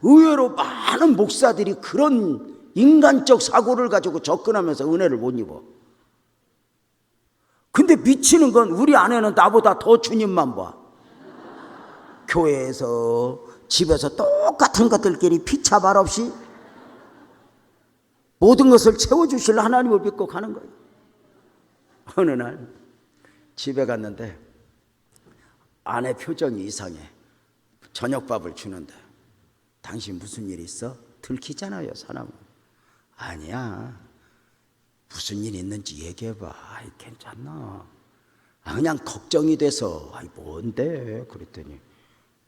의외로 많은 목사들이 그런 인간적 사고를 가지고 접근하면서 은혜를 못 입어. 근데 미치는 건 우리 아내는 나보다 더 주님만 봐. 교회에서 집에서 똑같은 것들끼리 피차발 없이 모든 것을 채워주실 하나님을 믿고 가는 거예요. 어느 날 집에 갔는데 아내 표정이 이상해. 저녁밥을 주는데 당신 무슨 일 있어? 들키잖아요 사람은. 아니야. 무슨 일 있는지 얘기해봐. 아이, 괜찮나? 아, 그냥 걱정이 돼서. 아이, 뭔데? 그랬더니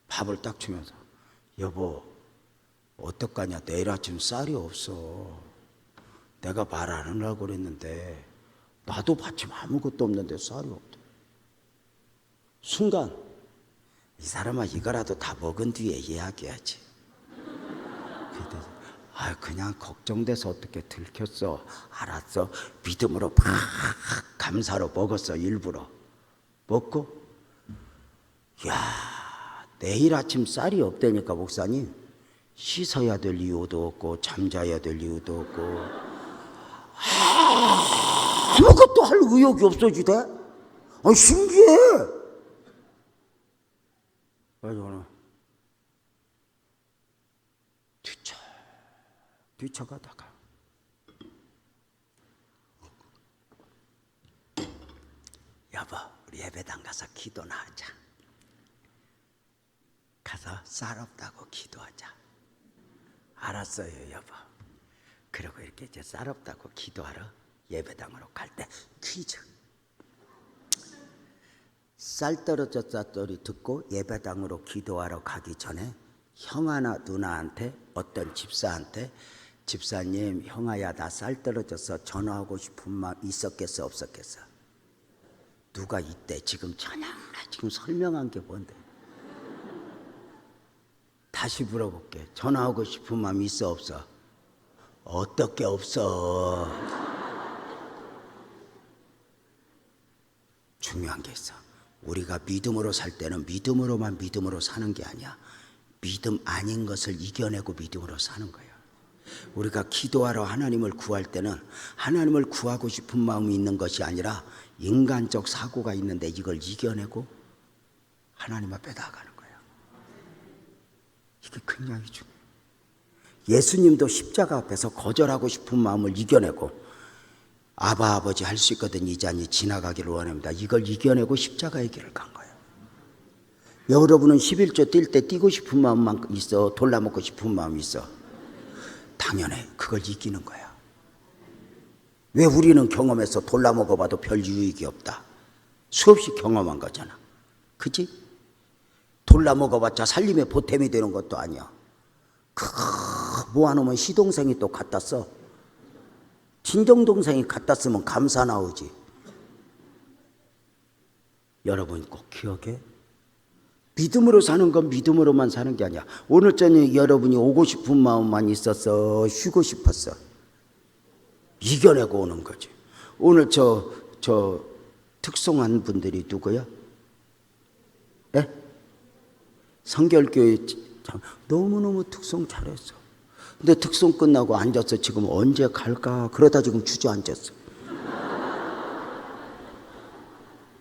밥을 딱 주면서 여보 어떡하냐 내일 아침 쌀이 없어. 내가 말 안 하려고 그랬는데 나도 마침 아무것도 없는데 쌀이 없대. 순간 이 사람아 이거라도 다 먹은 뒤에 이야기하지. 아 그냥 걱정돼서 어떻게 들켰어. 알았어. 믿음으로 막 감사로 먹었어. 일부러 먹고 야 내일 아침 쌀이 없다니까 목사님 씻어야 될 이유도 없고 잠자야 될 이유도 없고 아무것도 할 의욕이 없어지대. 아 신기해. 그래서 뒤쳐가다가 여보 우리 예배당 가서 기도나 하자. 가서 쌀 없다고 기도하자. 알았어요 여보. 그리고 이렇게 이제 쌀 없다고 기도하러 예배당으로 갈 때 퀴즈. 쌀 떨어졌다 소리 듣고 예배당으로 기도하러 가기 전에 형아나 누나한테, 어떤 집사한테, 집사님, 형아야 나 쌀 떨어져서 전화하고 싶은 마음 있었겠어 없었겠어? 누가 이때 지금 지금 설명한 게 뭔데? 다시 물어볼게. 전화하고 싶은 마음 있어 없어? 어떻게 없어? 중요한 게 있어. 우리가 믿음으로 살 때는 믿음으로 사는 게 아니야. 믿음 아닌 것을 이겨내고 믿음으로 사는 거야. 우리가 기도하러 하나님을 구할 때는 하나님을 구하고 싶은 마음이 있는 것이 아니라 인간적 사고가 있는데 이걸 이겨내고 하나님 앞에 나아가는 거야. 이게 굉장히 중요해. 예수님도 십자가 앞에서 거절하고 싶은 마음을 이겨내고 아바 아버지 할 수 있거든 이 잔이 지나가기를 원합니다. 이걸 이겨내고 십자가의 길을 간 거예요. 여러분은 11조 뛸 때 뛰고 싶은 마음만 있어? 돌라먹고 싶은 마음이 있어? 당연해. 그걸 이기는 거야. 왜 우리는 경험해서 돌라먹어봐도 별 유익이 없다? 수없이 경험한 거잖아. 그치? 돌라먹어봤자 살림에 보탬이 되는 것도 아니야. 모아놓으면 시동생이 또 갖다 써. 친정동생이 갖다 쓰면 감사 나오지. 여러분 꼭 기억해. 믿음으로 사는 건 믿음으로만 사는 게 아니야. 오늘 저녁에 여러분이 오고 싶은 마음만 있었어? 쉬고 싶었어? 이겨내고 오는 거지. 오늘 저 특송한 분들이 누구야? 예? 성결교회 너무너무 특송 잘했어. 근데 특송 끝나고 앉아서 지금 언제 갈까 그러다 지금 주저앉았어.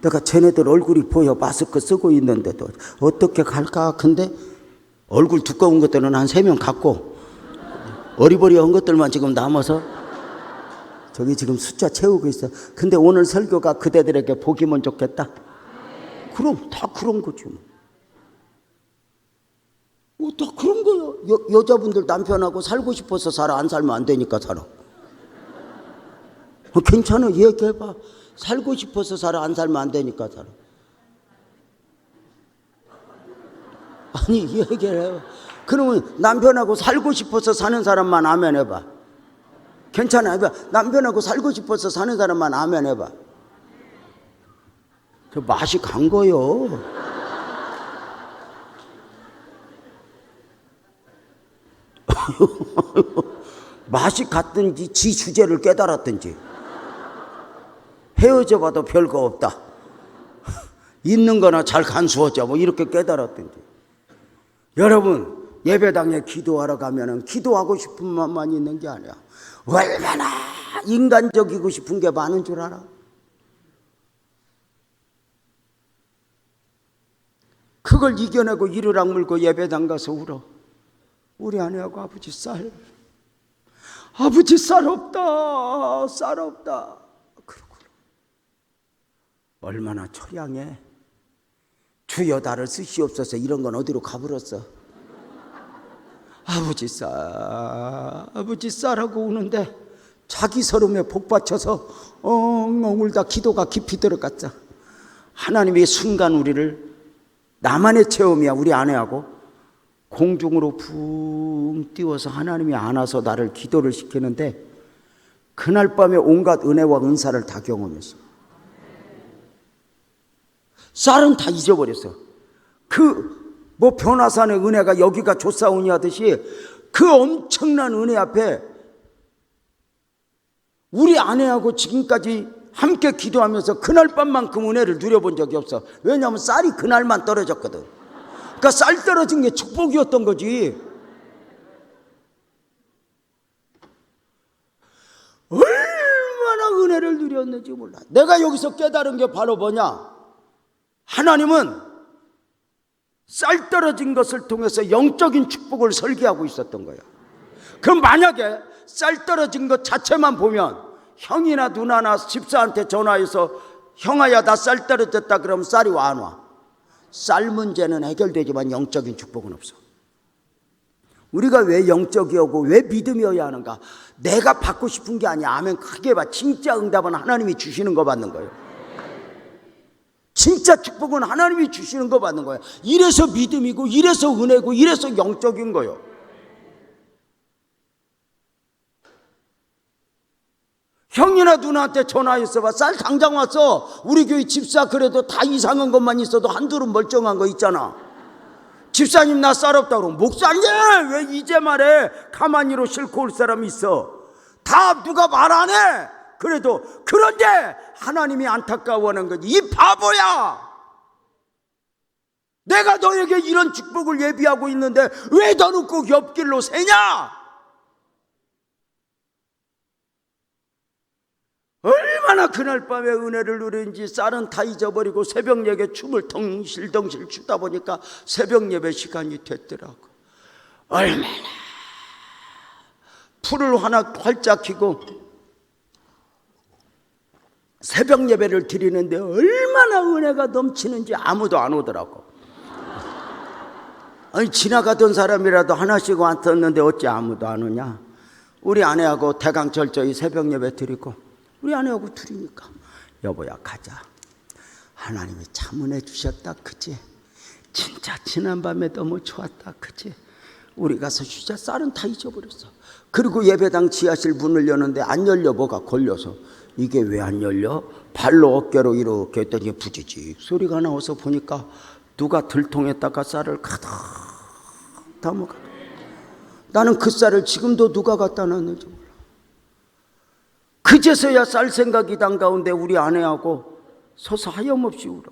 내가 쟤네들 얼굴이 보여. 마스크 쓰고 있는데도 어떻게 갈까. 근데 얼굴 두꺼운 것들은 한 3명 갔고 어리버리한 것들만 지금 남아서 저기 지금 숫자 채우고 있어. 근데 오늘 설교가 그대들에게 복이면 좋겠다. 그럼 다 그런 거지 뭐. 다 그런 거야. 여자분들 남편하고 살고 싶어서 살아? 안 살면 안 되니까 살아? 괜찮아. 얘기해봐. 살고 싶어서 살아? 안 살면 안 되니까 살아? 아니 얘기를 해봐. 그러면 남편하고 살고 싶어서 사는 사람만 아멘 해봐. 괜찮아. 해봐. 남편하고 살고 싶어서 사는 사람만 아멘 해봐. 그 맛이 간 거요. 맛이 갔든지 지 주제를 깨달았든지 헤어져 봐도 별거 없다. 있는 거나 잘 간수하자 뭐 이렇게 깨달았든지. 여러분 예배당에 기도하러 가면은 기도하고 싶은 마음만 있는 게 아니야. 얼마나 인간적이고 싶은 게 많은 줄 알아? 그걸 이겨내고 이를 악물고 예배당 가서 울어. 우리 아내하고 아버지 쌀 없다. 쌀 없다. 그러고 얼마나 처량해. 주여 나를 쓰시옵소서. 이런 건 어디로 가버렸어. 아버지 쌀하고 우는데 자기 서름에 복받쳐서 엉엉 울다 기도가 깊이 들어갔자. 하나님이 순간 우리를, 나만의 체험이야. 우리 아내하고 공중으로 붕 띄워서 하나님이 안아서 나를 기도를 시키는데 그날 밤에 온갖 은혜와 은사를 다 경험했어. 쌀은 다 잊어버렸어. 변화산의 은혜가 여기가 조사오니 하듯이 그 엄청난 은혜 앞에 우리 아내하고 지금까지 함께 기도하면서 그날 밤만큼 은혜를 누려본 적이 없어. 왜냐하면 쌀이 그날만 떨어졌거든. 그러니까 쌀 떨어진 게 축복이었던 거지. 얼마나 은혜를 누렸는지 몰라. 내가 여기서 깨달은 게 바로 뭐냐? 하나님은 쌀 떨어진 것을 통해서 영적인 축복을 설계하고 있었던 거야. 그럼 만약에 쌀 떨어진 것 자체만 보면 형이나 누나나 집사한테 전화해서 형아야 나 쌀 떨어졌다 그러면 쌀이 와 안 와? 쌀 문제는 해결되지만 영적인 축복은 없어. 우리가 왜 영적이었고 왜 믿음이어야 하는가? 내가 받고 싶은 게 아니야. 아멘 크게 봐. 진짜 응답은 하나님이 주시는 거 받는 거예요. 진짜 축복은 하나님이 주시는 거 받는 거예요. 이래서 믿음이고 이래서 은혜고 이래서 영적인 거예요. 형이나 누나한테 전화했어 봐. 쌀 당장 왔어. 우리 교회 집사 그래도 다 이상한 것만 있어도 한둘은 멀쩡한 거 있잖아. 집사님 나 쌀 없다 그러면 목사님 왜 이제 말해. 가만히로 싣고 올 사람이 있어. 다 누가 말 안 해. 그래도 그런데 하나님이 안타까워하는 거지. 이 바보야. 내가 너에게 이런 축복을 예비하고 있는데 왜 너는 꼭 옆길로 새냐. 얼마나 그날 밤에 은혜를 누리는지. 쌀은 다 잊어버리고 새벽 예배 춤을 덩실덩실 추다 보니까 새벽 예배 시간이 됐더라고. 얼마나 풀을 하나 활짝 켜고 새벽 예배를 드리는데 얼마나 은혜가 넘치는지 아무도 안 오더라고. 아니 지나가던 사람이라도 하나씩 왔었는데 어찌 아무도 안 오냐. 우리 아내하고 대강 철저히 새벽 예배 드리고 우리 아내하고 둘이니까 여보야 가자. 하나님이 참 은혜 주셨다 그치? 진짜 지난밤에 너무 좋았다 그치? 우리 가서 쉬자. 쌀은 다 잊어버렸어. 그리고 예배당 지하실 문을 여는데 안 열려. 뭐가 걸려서. 이게 왜 안 열려? 발로 어깨로 이렇게 했더니 부지직 소리가 나와서 보니까 누가 들통에다가 쌀을 가득 담아가. 나는 그 쌀을 지금도 누가 갖다 놨는지 몰라. 그제서야 쌀 생각이 난 가운데 우리 아내하고 서서 하염없이 울어.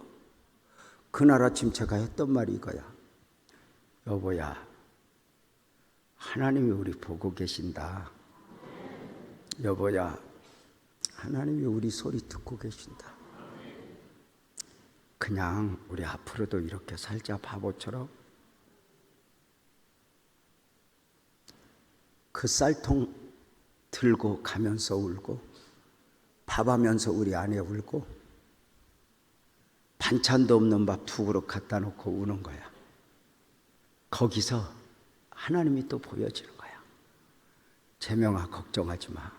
그날 아침 제가 했던 말이 이거야. 여보야 하나님이 우리 보고 계신다. 여보야 하나님이 우리 소리 듣고 계신다. 그냥 우리 앞으로도 이렇게 살자. 바보처럼. 그 쌀통 들고 가면서 울고 밥하면서 우리 아내 울고 반찬도 없는 밥 두 그릇 갖다 놓고 우는 거야. 거기서 하나님이 또 보여지는 거야. 재명아 걱정하지 마.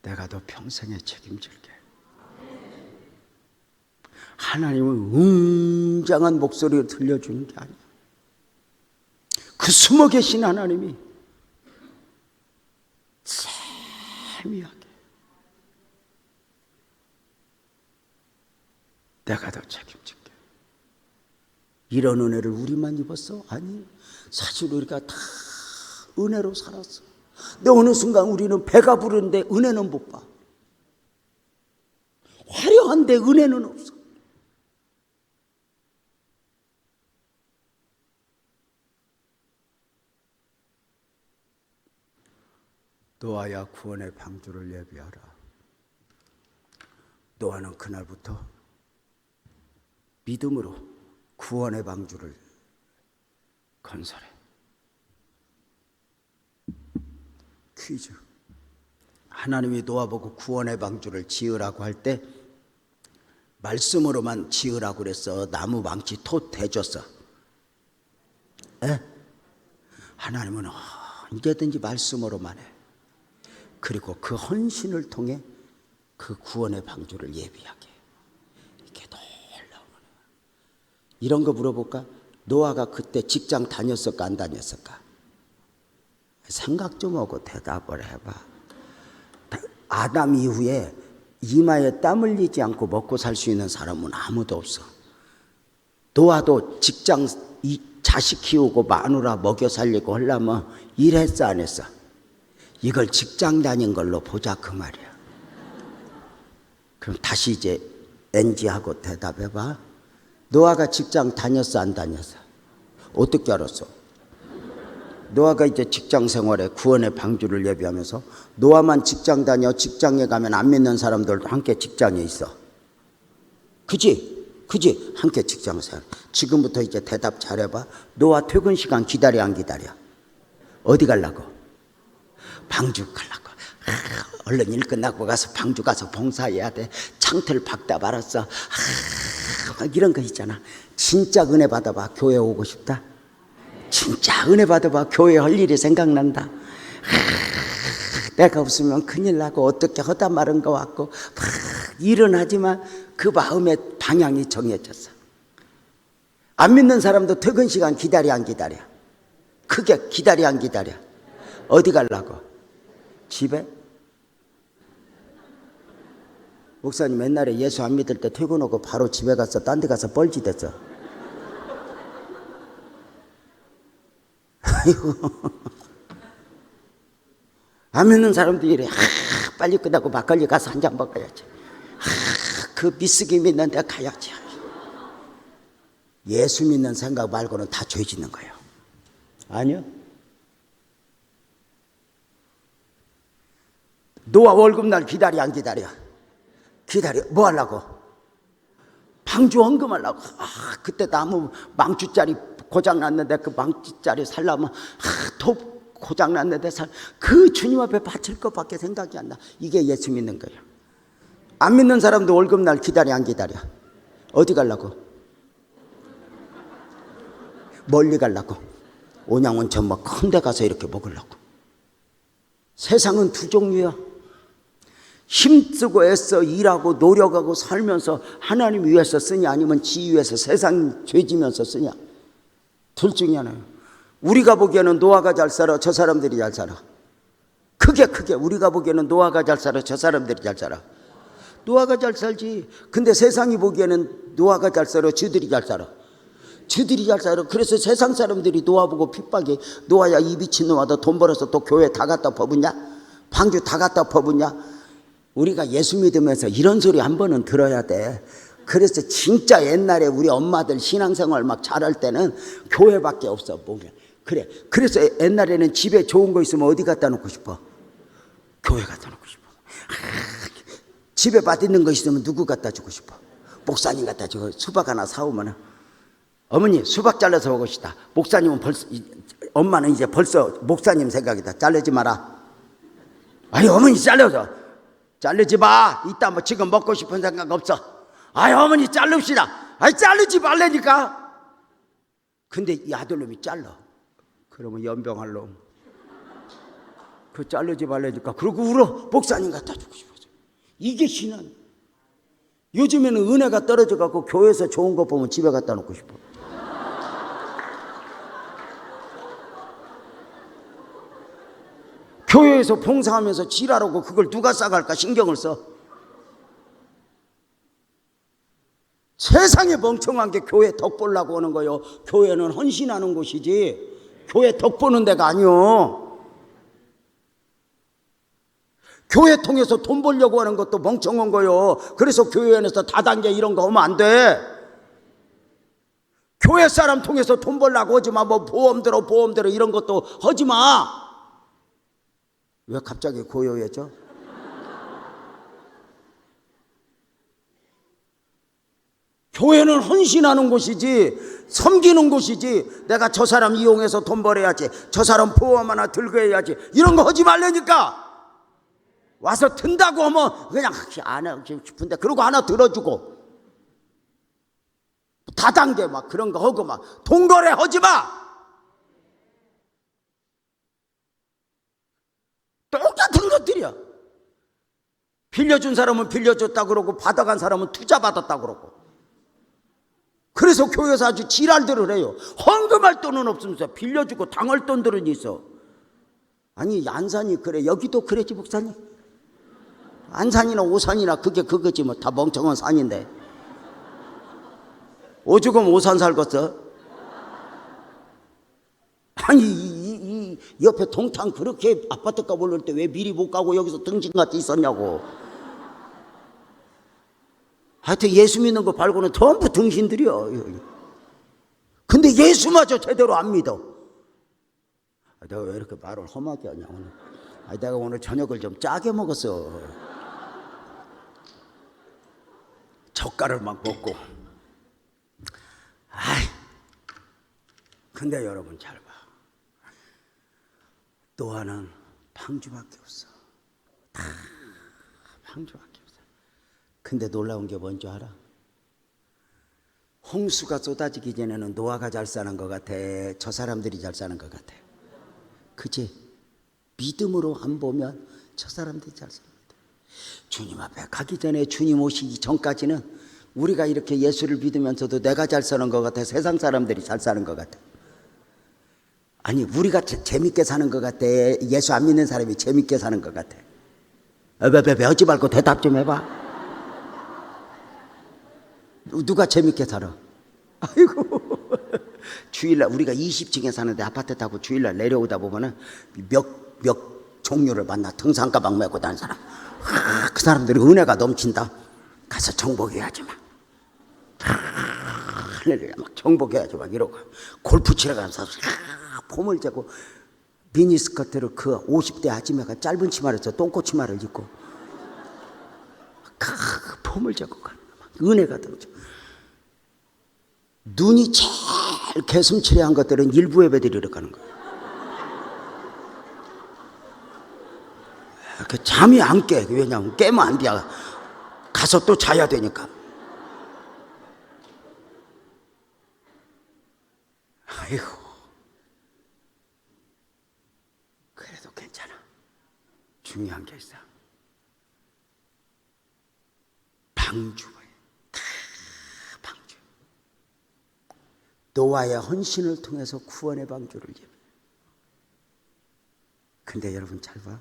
내가 너 평생에 책임질게. 하나님은 웅장한 목소리를 들려주는 게 아니야. 그 숨어 계신 하나님이 세미하게 내가 더 책임질게. 이런 은혜를 우리만 입었어? 아니, 사실 우리가 다 은혜로 살았어. 근데 어느 순간 우리는 배가 부르는데 은혜는 못 봐. 화려한데 은혜는 없어. 노아야 구원의 방주를 예비하라. 노아는 그날부터 믿음으로 구원의 방주를 건설해. 퀴즈. 하나님이 노아 보고 구원의 방주를 지으라고 할 때 말씀으로만 지으라고 그랬어? 나무 망치 톳 대줬어? 에? 하나님은 언제든지 말씀으로만 해. 그리고 그 헌신을 통해 그 구원의 방주를 예비하게. 이게 놀라운 거야. 이런 거 물어볼까? 노아가 그때 직장 다녔을까 안 다녔을까? 생각 좀 하고 대답을 해봐. 아담 이후에 이마에 땀 흘리지 않고 먹고 살 수 있는 사람은 아무도 없어. 노아도 직장 자식 키우고 마누라 먹여 살리고 하려면 일했어 안 했어? 이걸 직장 다닌 걸로 보자 그 말이야. 그럼 다시 이제 NG하고 대답해봐. 노아가 직장 다녔어 안 다녔어? 어떻게 알았어? 노아가 이제 직장 생활에 구원의 방주를 예비하면서 노아만 직장 다녀. 직장에 가면 안 믿는 사람들도 함께 직장에 있어. 그지? 함께 직장 생활. 지금부터 이제 대답 잘해봐. 노아 퇴근 시간 기다려 안 기다려? 어디 가려고? 방주 가려고. 얼른 일 끝나고 가서 방주 가서 봉사해야 돼. 창틀 박다 말았어. 막 이런 거 있잖아. 진짜 은혜 받아봐. 교회 오고 싶다? 진짜 은혜 받아봐. 교회 할 일이 생각난다. 내가 없으면 큰일 나고 어떻게 하다 마른 거 같고 막 일은 하지만 그 마음의 방향이 정해졌어. 안 믿는 사람도 퇴근 시간 기다려 안 기다려? 크게 기다려 안 기다려? 어디 가려고? 집에? 목사님 옛날에 예수 안 믿을 때 퇴근하고 바로 집에 가서 딴 데 가서 뻘짓했어. 안 믿는 사람들이 이래. 빨리 끝나고 막걸리 가서 한 잔 먹어야지. 그 미쓰기 믿는 데 가야지. 예수 믿는 생각 말고는 다 죄 짓는 거예요. 아니요. 노아 월급날 기다려 안 기다려? 기다려. 뭐 하려고? 방주 헌금하려고. 그때 나무 망주짜리 고장났는데 그 망치짜리 살려면 톱 고장났는데 그 주님 앞에 바칠 것밖에 생각이 안 나. 이게 예수 믿는 거예요. 안 믿는 사람도 월급날 기다려 안 기다려? 어디 가려고? 멀리 가려고. 온양온천 뭐 큰 데 가서 이렇게 먹으려고. 세상은 두 종류야. 힘쓰고 애써 일하고 노력하고 살면서 하나님 위해서 쓰냐 아니면 지 위해서 세상 죄지면서 쓰냐. 둘 중에 하나예요. 우리가 보기에는 노아가 잘 살아, 저 사람들이 잘 살아. 크게 우리가 보기에는 노아가 잘 살아, 저 사람들이 잘 살아. 노아가 잘 살지. 근데 세상이 보기에는 노아가 잘 살아, 쥐들이 잘 살아. 쥐들이 잘 살아. 그래서 세상 사람들이 노아 보고 핍박이, 노아야 이 미친 놈아 너 돈 벌어서 또 교회 다 갖다 퍼붓냐? 방주 다 갖다 퍼붓냐? 우리가 예수 믿으면서 이런 소리 한 번은 들어야 돼. 그래서 진짜 옛날에 우리 엄마들 신앙생활 막 잘할 때는 교회밖에 없어 보면. 그래. 그래서 옛날에는 집에 좋은 거 있으면 어디 갖다 놓고 싶어? 교회 갖다 놓고 싶어. 집에 맛있는 거 있으면 누구 갖다 주고 싶어? 목사님 갖다 주고. 수박 하나 사오면 어머니 수박 잘라서 먹읍시다. 목사님은 벌써, 엄마는 이제 벌써 목사님 생각이다. 자르지 마라. 아니 어머니 잘라서. 자르지 마. 이따 뭐 지금 먹고 싶은 생각 없어. 아이 어머니 자릅시다. 아이 자르지 말라니까. 근데 이 아들놈이 잘라. 그러면 연병할 놈. 그 자르지 말라니까. 그러고 울어. 목사님 갖다 주고 싶어서. 이게 신앙. 요즘에는 은혜가 떨어져 갖고 교회에서 좋은 거 보면 집에 갖다 놓고 싶어. 교회에서 봉사하면서 지랄하고 그걸 누가 싸갈까 신경을 써. 세상에 멍청한 게 교회 덕 보려고 오는 거요. 교회는 헌신하는 곳이지 교회 덕 보는 데가 아니요. 교회 통해서 돈 벌려고 하는 것도 멍청한 거요. 그래서 교회에서 다단계 이런 거 하면 안 돼. 교회 사람 통해서 돈 벌려고 하지 마. 뭐 보험 들어 이런 것도 하지 마. 왜 갑자기 고요해져? 교회는 헌신하는 곳이지 섬기는 곳이지 내가 저 사람 이용해서 돈 벌어야지 저 사람 보험 하나 들고 해야지 이런 거 하지 말라니까. 와서 든다고 하면 그냥 안 하고 싶은데 그러고 하나 들어주고 다단계 막 그런 거 하고 막 돈거래 하지 마. 똑같은 것들이야. 빌려준 사람은 빌려줬다 그러고 받아간 사람은 투자 받았다 그러고. 그래서 교회에서 아주 지랄들을 해요. 헌금할 돈은 없으면서 빌려주고 당할 돈들은 있어. 아니 안산이 그래. 여기도 그랬지 목사님. 안산이나 오산이나 그게 그거지 뭐. 다 멍청한 산인데 오죽하면 오산 살겠어. 아니 이 옆에 동탄 그렇게 아파트값 오를 때 왜 미리 못 가고 여기서 등신같이 있었냐고. 하여튼 예수 믿는 거 말고는 전부 등신들이야. 근데 예수마저 제대로 안 믿어. 내가 왜 이렇게 말을 험하게 하냐 오늘. 내가 오늘 저녁을 좀 짜게 먹었어. 젓갈을 막 먹고. 근데 여러분 잘 봐. 노아는 방주밖에 없어. 다 방주밖에 없어. 근데 놀라운 게 뭔지 알아? 홍수가 쏟아지기 전에는 노아가 잘 사는 것 같아? 저 사람들이 잘 사는 것 같아? 그치? 믿음으로 안 보면 저 사람들이 잘 사는 것 같아. 주님 앞에 가기 전에, 주님 오시기 전까지는 우리가 이렇게 예수를 믿으면서도 내가 잘 사는 것 같아? 세상 사람들이 잘 사는 것 같아? 아니, 우리가 재밌게 사는 것 같아? 예수 안 믿는 사람이 재밌게 사는 것 같아? 왜 하지 말고 대답 좀 해봐. 누가 재밌게 살아? 아이고, 주일날 우리가 20층에 사는데 아파트 타고 주일날 내려오다 보면은 몇 종류를 만나. 등산가방 메고 다니는 사람. 그 사람들이 은혜가 넘친다. 가서 정복해야지 막. 할렐루야, 막 정복해야지 막 이러고. 골프 치러 가는 사람 폼을 재고 미니스커트를, 그 50대 아줌마가 짧은 치마를 써, 똥꼬 치마를 입고 폼을 재고 가. 은혜가 넘쳐. 눈이 제일 개슴츠레한 것들은 일부 예배드리러 가는 거예요. 잠이 안 깨. 왜냐하면 깨면 안 돼. 가서 또 자야 되니까. 아이고, 그래도 괜찮아. 중요한 게 있어. 방주에 다 방주. 노아의 헌신을 통해서 구원의 방주를 예배. 근데 여러분 잘 봐.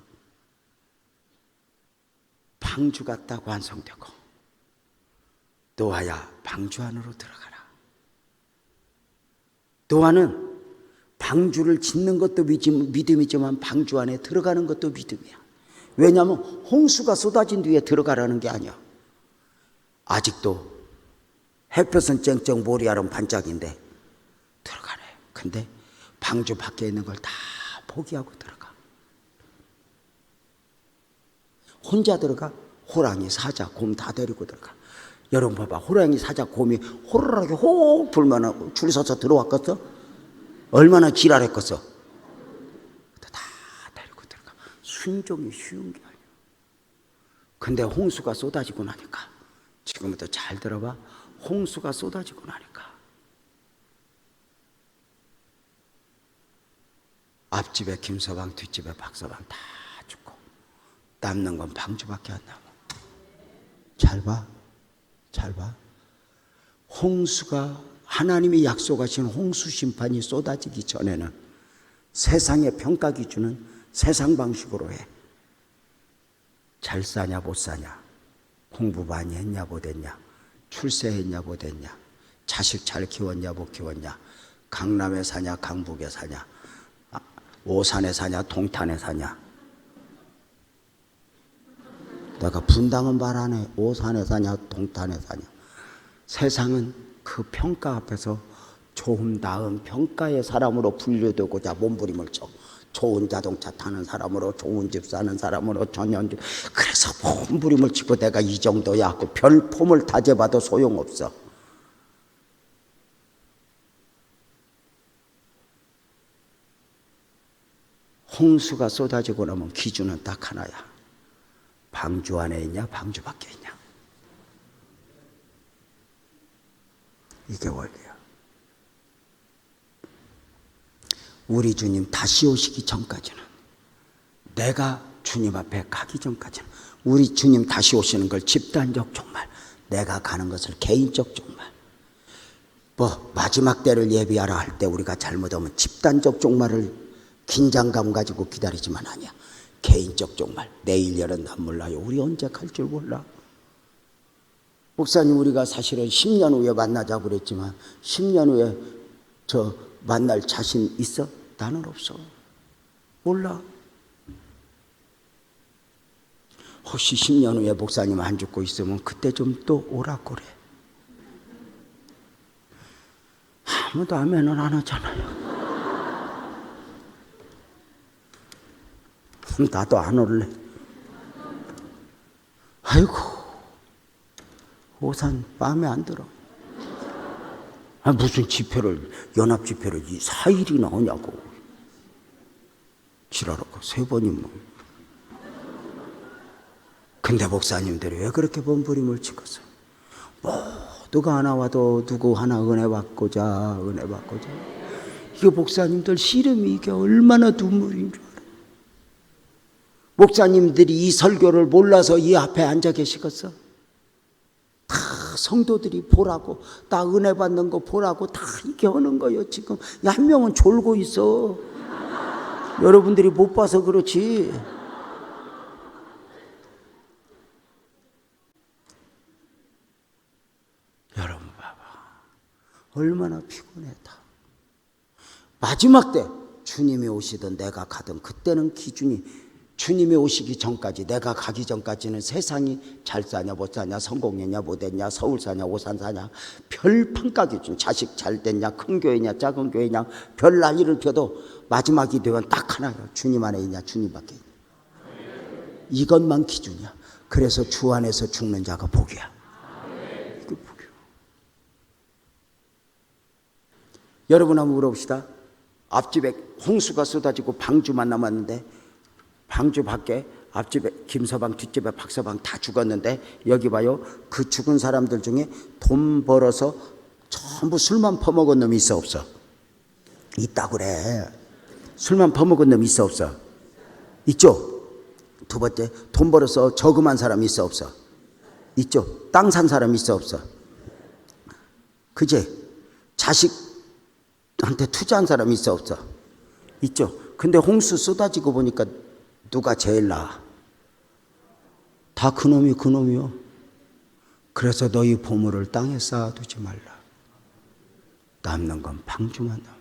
방주가 딱 완성되고, 노아야 방주 안으로 들어가라. 노아는 방주를 짓는 것도 믿음이지만 방주 안에 들어가는 것도 믿음이야. 왜냐하면 홍수가 쏟아진 뒤에 들어가라는 게 아니야. 아직도 햇볕은 쨍쨍 모리알은 반짝인데 들어가래. 근데 방주 밖에 있는 걸 다 포기하고 들어가. 혼자 들어가. 호랑이, 사자, 곰 다 데리고 들어가. 여러분 봐봐. 호랑이, 사자, 곰이 호루라기 호흡 불면 줄 서서 들어왔겠어? 얼마나 지랄했겠어? 다 데리고 들어가. 순종이 쉬운 게 아니야. 근데 홍수가 쏟아지고 나니까, 지금부터 잘 들어봐. 홍수가 쏟아지고 나니까 앞집에 김서방, 뒷집에 박서방 다 죽고 남는 건 방주밖에 안 남아. 잘 봐. 잘 봐. 홍수가, 하나님이 약속하신 홍수 심판이 쏟아지기 전에는 세상의 평가 기준은 세상 방식으로 해. 잘 사냐 못 사냐, 공부 많이 했냐 못했냐, 출세했냐 못했냐, 자식 잘 키웠냐 못 키웠냐, 강남에 사냐 강북에 사냐, 오산에 사냐 동탄에 사냐. 내가 분당은 말 안 해. 오산에 사냐 동탄에 사냐. 세상은 그 평가 앞에서 좋은 나은 평가의 사람으로 분류되고자 몸부림을 쳐. 좋은 자동차 타는 사람으로, 좋은 집 사는 사람으로, 전현주. 그래서 몸부림을 치고 내가 이 정도야 하고 별 폼을 다져봐도 소용없어. 홍수가 쏟아지고 나면 기준은 딱 하나야. 방주 안에 있냐 방주 밖에 있냐. 이게 원리야. 우리 주님 다시 오시기 전까지는, 내가 주님 앞에 가기 전까지는, 우리 주님 다시 오시는 걸 집단적 종말, 내가 가는 것을 개인적 종말, 뭐 마지막 때를 예비하라 할 때 우리가 잘못하면 집단적 종말을 긴장감 가지고 기다리지만 아니야. 개인적 종말. 내일 열은 난 몰라요. 우리 언제 갈 줄 몰라. 목사님, 우리가 사실은 10년 후에 만나자고 그랬지만 10년 후에 저 만날 자신 있어? 나는 없어. 몰라. 혹시 10년 후에 목사님 안 죽고 있으면 그때 좀 또 오라고 그래. 아무도 아멘은 안 하잖아요. 나도 안 올래. 아이고, 오산 마음에 안 들어. 무슨 집회를, 연합 집회를 4일이나 하냐고. 지랄하고 3번이면. 근데 목사님들이 왜 그렇게 몸부림을 치겠어? 누가 하나 와도 누구 하나 은혜 받고자. 이게 목사님들 씨름이 이게 얼마나 눈물인 줄 알아. 목사님들이 이 설교를 몰라서 이 앞에 앉아 계시겠어? 다 성도들이 보라고, 나 은혜 받는 거 보라고 다 이렇게 하는 거예요. 지금 한 명은 졸고 있어. 여러분들이 못 봐서 그렇지. 여러분 봐봐, 얼마나 피곤해. 다 마지막 때 주님이 오시든 내가 가든, 그때는 기준이 주님이 오시기 전까지, 내가 가기 전까지는 세상이 잘 사냐 못 사냐, 성공했냐 못했냐, 서울 사냐 오산 사냐, 별 평가 기준, 자식 잘 됐냐, 큰 교회냐 작은 교회냐, 별 난리를 펴도 마지막이 되면 딱 하나야. 주님 안에 있냐 주님밖에 있냐. 이것만 기준이야. 그래서 주 안에서 죽는 자가 복이야. 이거 복이야. 여러분 한번 물어봅시다. 앞집에 홍수가 쏟아지고 방주만 남았는데, 방주 밖에 앞집에 김서방, 뒷집에 박서방 다 죽었는데, 여기 봐요. 그 죽은 사람들 중에 돈 벌어서 전부 술만 퍼먹은 놈이 있어 없어? 있다 그래. 술만 퍼먹은 놈이 있어 없어? 있죠. 두 번째, 돈 벌어서 저금한 사람이 있어 없어? 있죠. 땅 산 사람이 있어 없어? 그제 자식한테 투자한 사람이 있어 없어? 있죠. 근데 홍수 쏟아지고 보니까 누가 제일 나아? 다 그놈이 그놈이요. 그래서 너희 보물을 땅에 쌓아두지 말라. 남는 건 방주만 남아.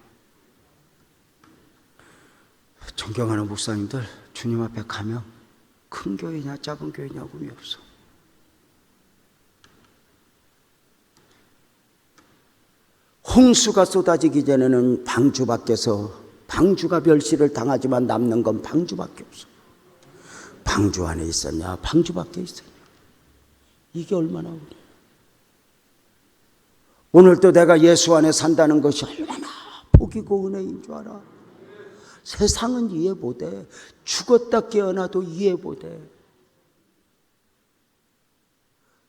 존경하는 목사님들, 주님 앞에 가면 큰 교회냐 작은 교회냐 의미 없어. 홍수가 쏟아지기 전에는 방주 밖에서, 방주가 멸시를 당하지만 남는 건 방주밖에 없어. 방주 안에 있었냐 방주 밖에 있었냐, 이게 얼마나 어려워. 오늘도 내가 예수 안에 산다는 것이 얼마나 복이고 은혜인 줄 알아. 세상은 이해 못해. 죽었다 깨어나도 이해 못해.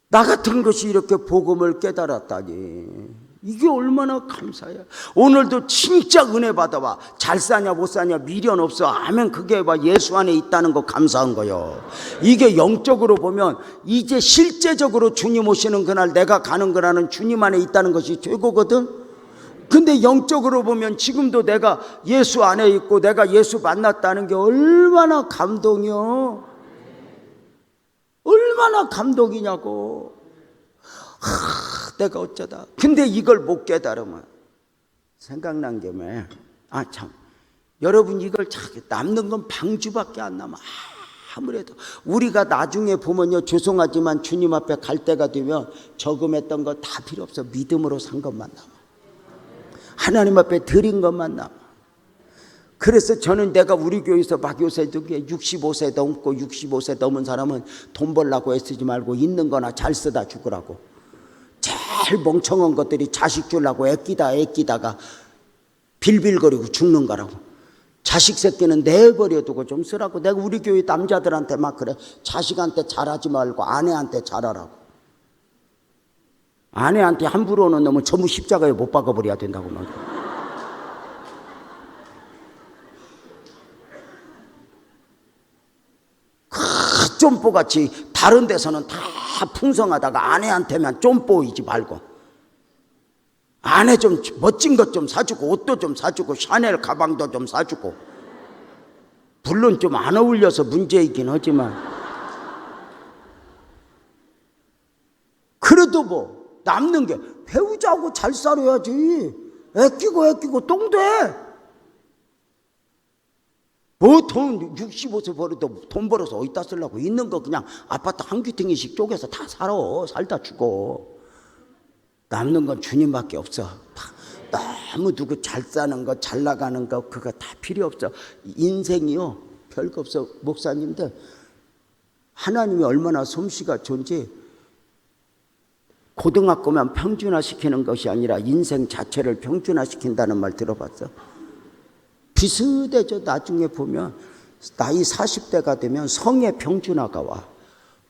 나 같은 것이 이렇게 복음을 깨달았다니, 이게 얼마나 감사해. 오늘도 진짜 은혜 받아봐. 잘 사냐 못 사냐 미련 없어. 아멘. 그게 봐, 예수 안에 있다는 거 감사한 거요. 이게 영적으로 보면 이제 실제적으로 주님 오시는 그날 내가 가는 거라는 주님 안에 있다는 것이 최고거든. 근데 영적으로 보면 지금도 내가 예수 안에 있고 내가 예수 만났다는 게 얼마나 감동이요. 얼마나 감동이냐고. 내가 어쩌다. 근데 이걸 못 깨달으면, 생각난 김에, 참, 여러분 이걸 참, 남는 건 방주밖에 안 남아. 아무래도 우리가 나중에 보면요, 죄송하지만 주님 앞에 갈 때가 되면 저금했던 거 다 필요 없어. 믿음으로 산 것만 남아. 하나님 앞에 드린 것만 남아. 그래서 저는 내가 우리 교회에서 막 요새 65세 넘고 65세 넘은 사람은 돈 벌라고 애쓰지 말고 있는 거나 잘 쓰다 죽으라고. 제일 멍청한 것들이 자식 주려고 애끼다가 빌빌거리고 죽는 거라고. 자식 새끼는 내버려두고 좀 쓰라고. 내가 우리 교회 남자들한테 막 그래. 자식한테 잘하지 말고 아내한테 잘하라고. 아내한테 함부로 오는 놈은 전부 십자가에 못 박아버려야 된다고 막. 그 쫌뽀같이 다른 데서는 다 풍성하다가 아내한테만 쫌뽀이지 말고, 아내 좀 멋진 것 좀 사주고 옷도 좀 사주고 샤넬 가방도 좀 사주고, 물론 좀 안 어울려서 문제이긴 하지만 그래도 뭐 남는 게 배우자고 잘 살아야지. 애끼고 똥돼. 뭐 돈 65세 벌어도 돈 벌어서 어디다 쓰려고. 있는 거 그냥 아파트 한 귀퉁이씩 쪼개서 다 살아. 살다 죽어. 남는 건 주님밖에 없어. 너무 누구 잘 사는 거 잘 나가는 거 그거 다 필요 없어. 인생이요 별거 없어. 목사님들, 하나님이 얼마나 솜씨가 좋은지, 고등학교만 평준화시키는 것이 아니라 인생 자체를 평준화시킨다는 말 들어봤어? 비슷해져. 나중에 보면 나이 40대가 되면 성의 평준화가 와.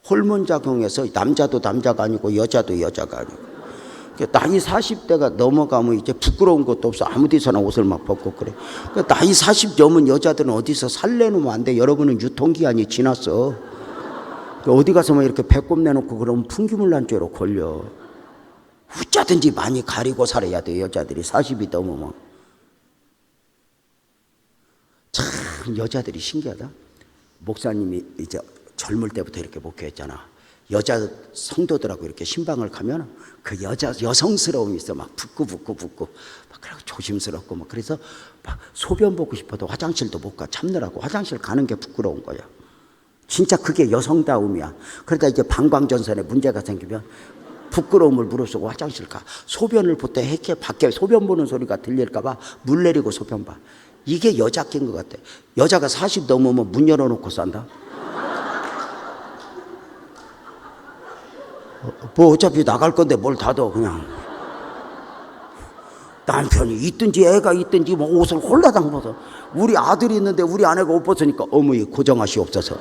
호르몬 작용해서 남자도 남자가 아니고 여자도 여자가 아니고. 나이 40대가 넘어가면 이제 부끄러운 것도 없어. 아무 데서나 옷을 막 벗고 그래. 나이 40 넘은 여자들은 어디서 살려놓으면 안 돼. 여러분은 유통기한이 지났어. 어디 가서만 이렇게 배꼽 내놓고 그러면 풍기물난죄로 걸려. 어쩌든지 많이 가리고 살아야 돼. 여자들이 40이 넘으면. 참 여자들이 신기하다. 목사님이 이제 젊을 때부터 이렇게 목회했잖아. 여자 성도들하고 이렇게 신방을 가면 그 여성스러움이 있어. 막 붓고 막 그러고 조심스럽고 막. 그래서 막 소변 보고 싶어도 화장실도 못 가. 참느라고 화장실 가는 게 부끄러운 거야. 진짜 그게 여성다움이야. 그러다 이제 방광전선에 문제가 생기면 부끄러움을 무릅쓰고 화장실 가. 소변을 볼 때 이렇게 밖에 소변 보는 소리가 들릴까 봐 물 내리고 소변 봐. 이게 여자 낀 것 같아. 여자가 40 넘으면 문 열어놓고 산다. 뭐 어차피 나갈 건데 뭘 닫어. 그냥 남편이 있든지 애가 있든지 뭐 옷을 홀라당 벗어. 우리 아들이 있는데 우리 아내가 옷 벗으니까 어머니 고정하시옵소서.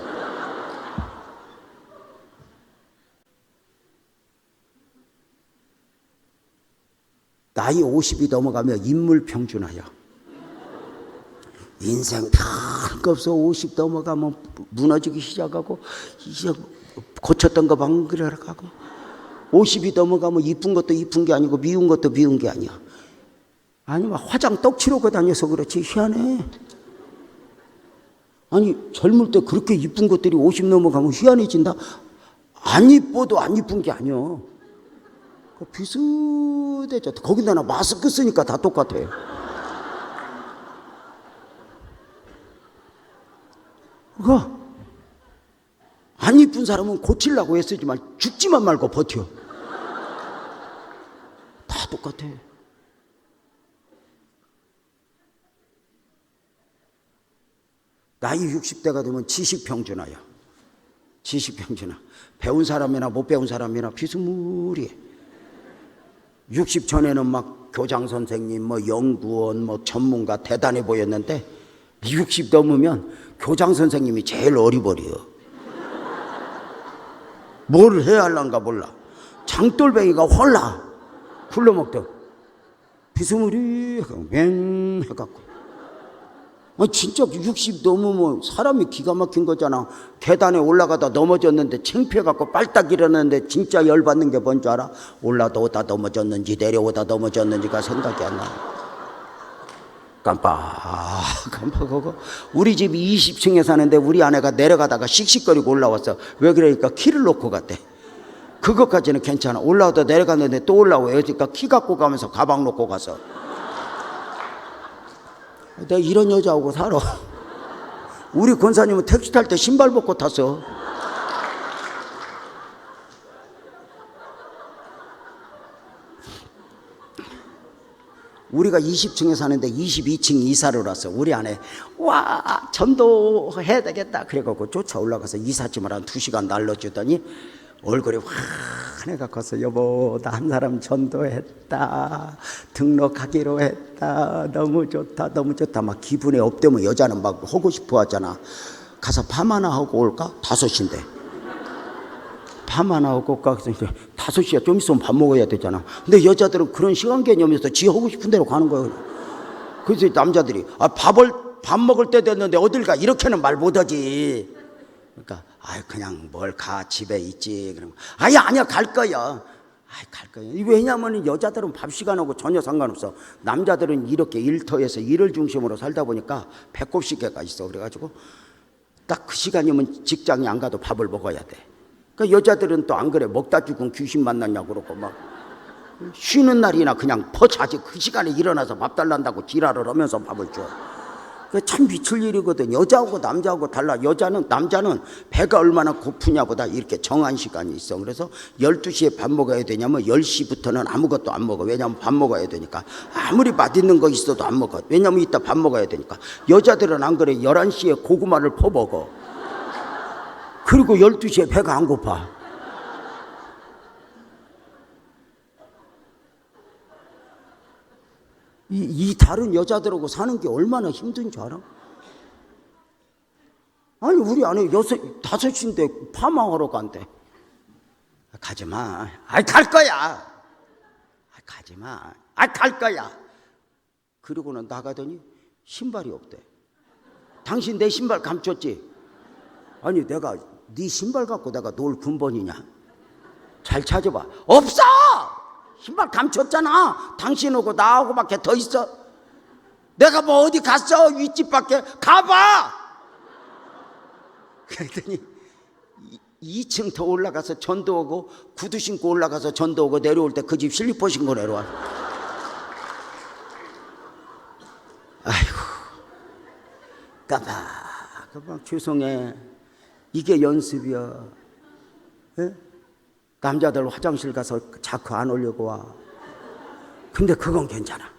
나이 50이 넘어가면 인물평준화야. 인생 별거 없어. 50 넘어가면 무너지기 시작하고 이제 고쳤던 거 방그려가고 50이 넘어가면 이쁜 것도 이쁜 게 아니고 미운 것도 미운 게 아니야. 아니 막 화장 떡칠하고 다녀서 그렇지 희한해. 아니 젊을 때 그렇게 이쁜 것들이 50 넘어가면 희한해진다. 안 이뻐도 안 이쁜 게 아니야. 비슷해져. 거기다 나 마스크 쓰니까 다 똑같아. 그거 안 이쁜 사람은 고치려고 애쓰지만 죽지만 말고 버텨. 다 똑같아. 나이 60대가 되면 지식평준화야. 지식평준화. 배운 사람이나 못 배운 사람이나 비스무리해. 60 전에는 막 교장 선생님, 뭐 연구원, 뭐 전문가 대단해 보였는데 60 넘으면 교장 선생님이 제일 어리버려. 뭘 해야 할란가 몰라. 장돌뱅이가 홀라 굴러먹던 비스무리 맹 해갖고. 진짜 60 넘으면 사람이 기가 막힌 거잖아. 계단에 올라가다 넘어졌는데 창피해갖고 빨딱 일어났는데 진짜 열받는 게 뭔 줄 알아? 올라오다 넘어졌는지 내려오다 넘어졌는지가 생각이 안 나. 깜빡하고. 우리 집이 20층에 사는데 우리 아내가 내려가다가 씩씩거리고 올라왔어. 왜 그러니까 키를 놓고 갔대. 그것까지는 괜찮아. 올라오다 내려갔는데 또 올라오고 그러니까 키 갖고 가면서 가방 놓고 가서. 내가 이런 여자하고 살아. 우리 권사님은 택시 탈 때 신발 벗고 탔어. 우리가 20층에 사는데 22층 이사를 왔어. 우리 아내 와 전도해야 되겠다 그래갖고 쫓아 올라가서 이삿짐을 한 2시간 날려주더니 얼굴이 환해갖고서 여보 나 한 사람 전도했다 등록하기로 했다 너무 좋다 너무 좋다 막 기분에 업되면 여자는 막 하고 싶어 하잖아. 가서 팜 하나 하고 올까? 5시인데 팜 하나 하고 올까? 그래서 이제 5시야 좀 있으면 밥 먹어야 되잖아. 근데 여자들은 그런 시간 개념이 없어. 지 하고 싶은 대로 가는 거예요. 그래서 남자들이 밥 먹을 때 됐는데 어딜 가? 이렇게는 말 못하지. 그러니까 그냥 뭘 가 집에 있지. 그러면 아니야 갈 거야. 갈 거야. 왜냐하면 여자들은 밥 시간하고 전혀 상관없어. 남자들은 이렇게 일터에서 일을 중심으로 살다 보니까 배꼽 시계가 있어. 그래가지고 딱 그 시간이면 직장에 안 가도 밥을 먹어야 돼. 그러니까 여자들은 또 안 그래. 먹다 죽은 귀신 만났냐고 그러고 막 쉬는 날이나 그냥 퍼자지 그 시간에 일어나서 밥 달란다고 지랄을 하면서 밥을 줘. 참 미칠 일이거든. 여자하고 남자하고 달라. 남자는 배가 얼마나 고프냐보다 이렇게 정한 시간이 있어. 그래서 12시에 밥 먹어야 되냐면 10시부터는 아무것도 안 먹어. 왜냐면 밥 먹어야 되니까. 아무리 맛있는 거 있어도 안 먹어. 왜냐면 이따 밥 먹어야 되니까. 여자들은 안 그래. 11시에 고구마를 퍼먹어. 그리고 12시에 배가 안 고파. 이 다른 여자들하고 사는 게 얼마나 힘든 줄 알아? 아니 우리 아내 5시인데 파마하러 간대. 가지마. 갈 거야. 가지마. 아, 갈 거야. 그러고는 나가더니 신발이 없대. 당신 내 신발 감췄지? 아니, 내가 네 신발 갖고 내가 놀 근본이냐? 잘 찾아봐. 없어! 신발 감췄잖아. 당신하고 나하고 밖에 더 있어. 내가 뭐 어디 갔어? 윗집 밖에 가봐. 그랬더니 2층 더 올라가서 전도하고 구두 신고 올라가서 전도하고 내려올 때 그 집 슬리퍼 신고 내려와. 아이고, 까박 죄송해. 이게 연습이야. 에? 남자들 화장실 가서 자크 안 올리고 와. 근데 그건 괜찮아.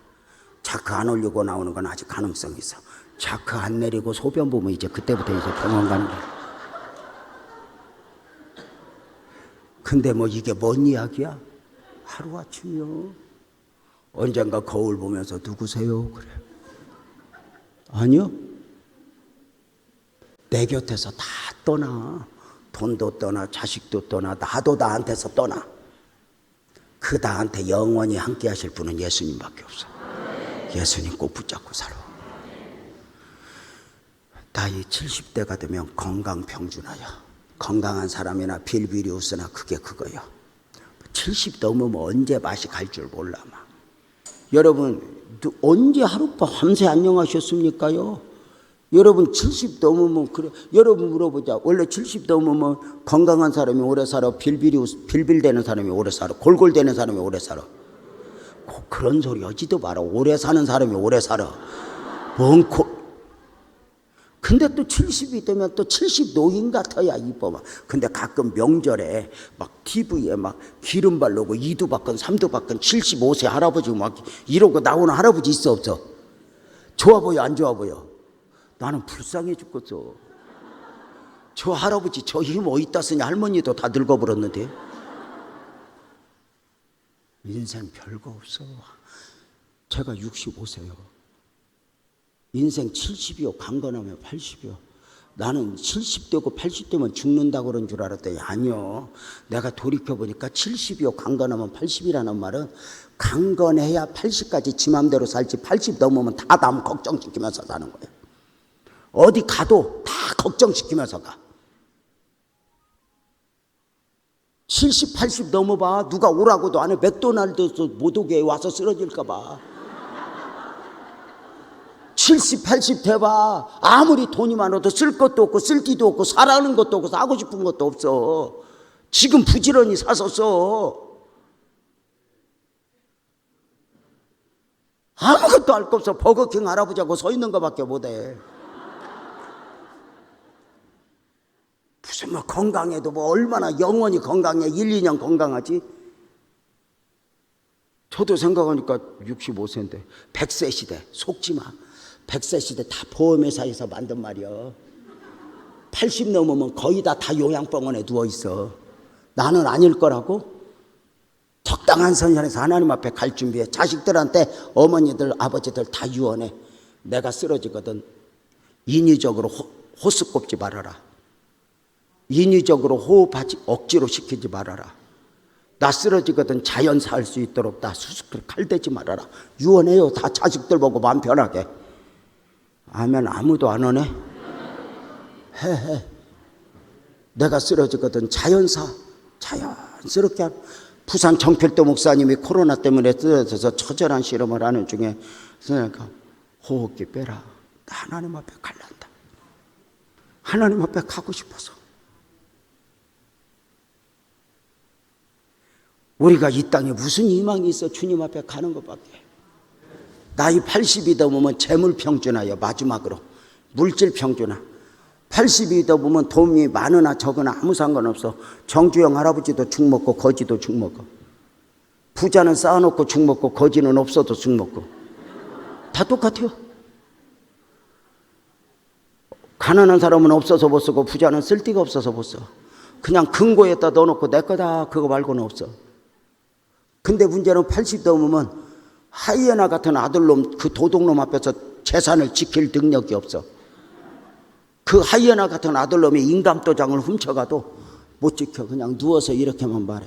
자크 안 올리고 나오는 건 아직 가능성이 있어. 자크 안 내리고 소변 보면 이제 그때부터 이제 병원 가는 거야. 근데 뭐 이게 뭔 이야기야? 하루아침이요. 언젠가 거울 보면서 누구세요? 그래. 아니요. 내 곁에서 다 떠나. 돈도 떠나, 자식도 떠나, 나도 나한테서 떠나. 그 나한테 영원히 함께 하실 분은 예수님밖에 없어. 예수님 꼭 붙잡고 살아. 나이 70대가 되면 건강평준화야. 건강한 사람이나 빌비리우스나 그게 그거야. 70 넘으면 언제 맛이 갈 줄 몰라. 막. 여러분 언제 하룻밤 밤새 안녕하셨습니까요? 여러분 70 넘으면 그래. 여러분 물어보자. 원래 70 넘으면 건강한 사람이 오래 살아? 빌빌대는 사람이 오래 살아? 골골대는 사람이 오래 살아? 꼭 그런 소리 하지도 마라. 오래 사는 사람이 오래 살아. 근데 또 70이 되면 또 70 노인 같아야 이뻐. 막. 근데 가끔 명절에 막 TV에 막 기름 바르고 2두 박근 3두 박근 75세 할아버지 막 이러고 나오는 할아버지 있어 없어? 좋아 보여 안 좋아 보여? 나는 불쌍해 죽겠어. 저 할아버지 저 힘 어디다 쓰냐. 할머니도 다 늙어버렸는데. 인생 별거 없어. 제가 65세요. 인생 70이요. 강건하면 80이요. 나는 70되고 80되면 죽는다고 그런 줄 알았더니 아니요. 내가 돌이켜보니까 70이요. 강건하면 80이라는 말은 강건해야 80까지 지 맘대로 살지 80 넘으면 다 남 걱정시키면서 사는 거예요. 어디 가도 다 걱정시키면서 가. 70, 80 넘어봐. 누가 오라고도 안 해. 맥도날드에서 못 오게 와서 쓰러질까 봐. 70, 80 돼봐. 아무리 돈이 많아도 쓸 것도 없고 쓸기도 없고 살아는 것도 없고 사고 싶은 것도 없어. 지금 부지런히 사서 써. 아무것도 할 거 없어. 버거킹 할아버지하고 서 있는 것밖에 못해. 무슨 뭐 건강해도 뭐 얼마나 영원히 건강해. 1, 2년 건강하지. 저도 생각하니까 65세인데 100세 시대 속지 마. 100세 시대 다 보험회사에서 만든 말이야. 80 넘으면 거의 다 요양병원에 누워있어. 나는 아닐 거라고. 적당한 선선에서 하나님 앞에 갈 준비해. 자식들한테 어머니들 아버지들 다 유언해. 내가 쓰러지거든 인위적으로 호스 꼽지 말아라. 인위적으로 호흡하지 억지로 시키지 말아라. 나 쓰러지거든 자연사 할 수 있도록 나 수습을 칼대지 말아라. 유언해요. 다 자식들 보고 마음 편하게. 아멘. 아무도 안 오네. 해. 내가 쓰러지거든 자연스럽게. 부산 정필도 목사님이 코로나 때문에 쓰러져서 처절한 실험을 하는 중에 그러니까 호흡기 빼라. 나 하나님 앞에 갈란다. 하나님 앞에 가고 싶어서. 우리가 이 땅에 무슨 희망이 있어? 주님 앞에 가는 것밖에. 나이 80이 넘으면 재물 평준화요. 마지막으로 물질 평준화. 80이 넘으면 돈이 많으나 적으나 아무 상관없어. 정주영 할아버지도 죽 먹고 거지도 죽 먹고. 부자는 쌓아놓고 죽 먹고 거지는 없어도 죽 먹고. 다 똑같아요. 가난한 사람은 없어서 못 쓰고 부자는 쓸 데가 없어서 못 써. 그냥 금고에다 넣어놓고 내 거다 그거 말고는 없어. 근데 문제는 80 넘으면 하이에나 같은 아들놈 그 도둑놈 앞에서 재산을 지킬 능력이 없어. 그 하이에나 같은 아들놈이 인감도장을 훔쳐가도 못 지켜. 그냥 누워서 이렇게만 말해.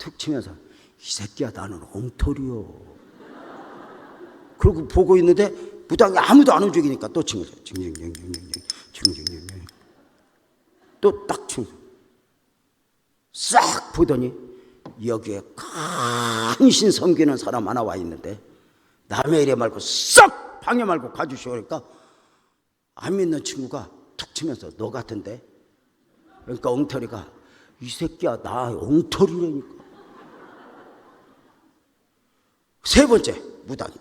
툭 치면서 이 새끼야 나는 엉터리요. 그러고 보고 있는데 무당이 아무도 안 움직이니까 또 친 거죠. 또 딱 친 거죠. 싹 보더니 여기에 간신 섬기는 사람 하나 와 있는데 남의 일에 말고 싹 방해 말고 가주시오. 그러니까 안 믿는 친구가 툭 치면서 너 같은데? 그러니까 엉터리가 이 새끼야 나 엉터리라니까. 세 번째 무당이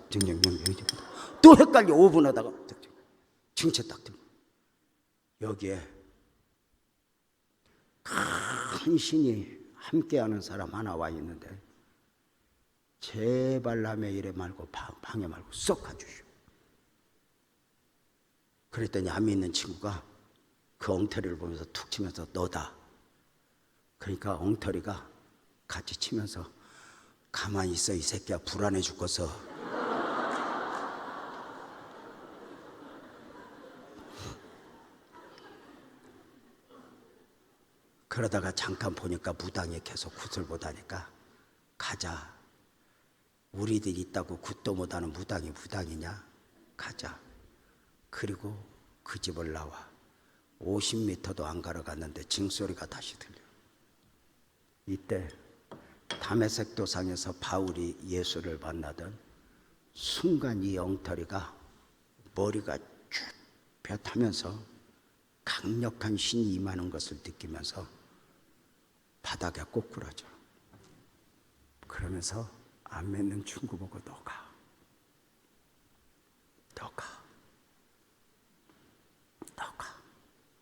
또 헷갈려 5분 하다가 칭채 딱 들고 여기에 간신히 함께하는 사람 하나 와 있는데 제발 남의 일에 말고 방해 말고 쏙 가주시오. 그랬더니 안 믿는 친구가 그 엉터리를 보면서 툭 치면서 너다. 그러니까 엉터리가 같이 치면서 가만히 있어 이 새끼야 불안해 죽겠어. 그러다가 잠깐 보니까 무당이 계속 굿을 못하니까 가자. 우리들 있다고 굿도 못하는 무당이 무당이냐? 가자. 그리고 그 집을 나와 50m도 안 걸어갔는데 징소리가 다시 들려. 이때 다메섹 도상에서 바울이 예수를 만나던 순간 이 엉터리가 머리가 쭈뼛하면서 강력한 신이 임하는 것을 느끼면서 바닥에 꼬꾸라져. 그러면서 안 믿는 친구 보고 너가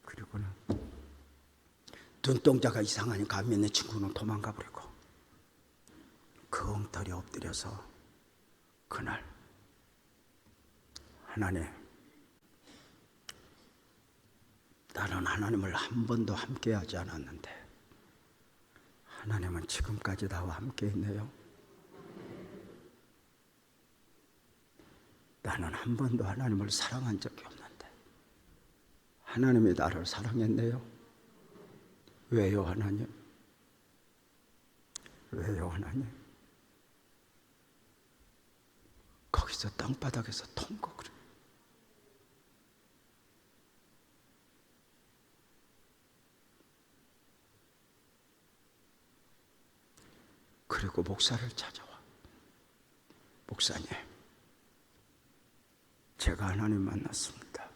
그리고는 눈동자가 이상하니까 안 믿는 친구는 도망가 버리고 그 엉터리 엎드려서 그날 하나님, 나는 하나님을 한 번도 함께하지 않았는데 하나님은 지금까지 나와 함께 있네요. 나는 한 번도 하나님을 사랑한 적이 없는데 하나님이 나를 사랑했네요. 왜요 하나님? 왜요 하나님? 거기서 땅바닥에서 통거 그래. 그리고 목사를 찾아와. 목사님, 제가 하나님 만났습니다.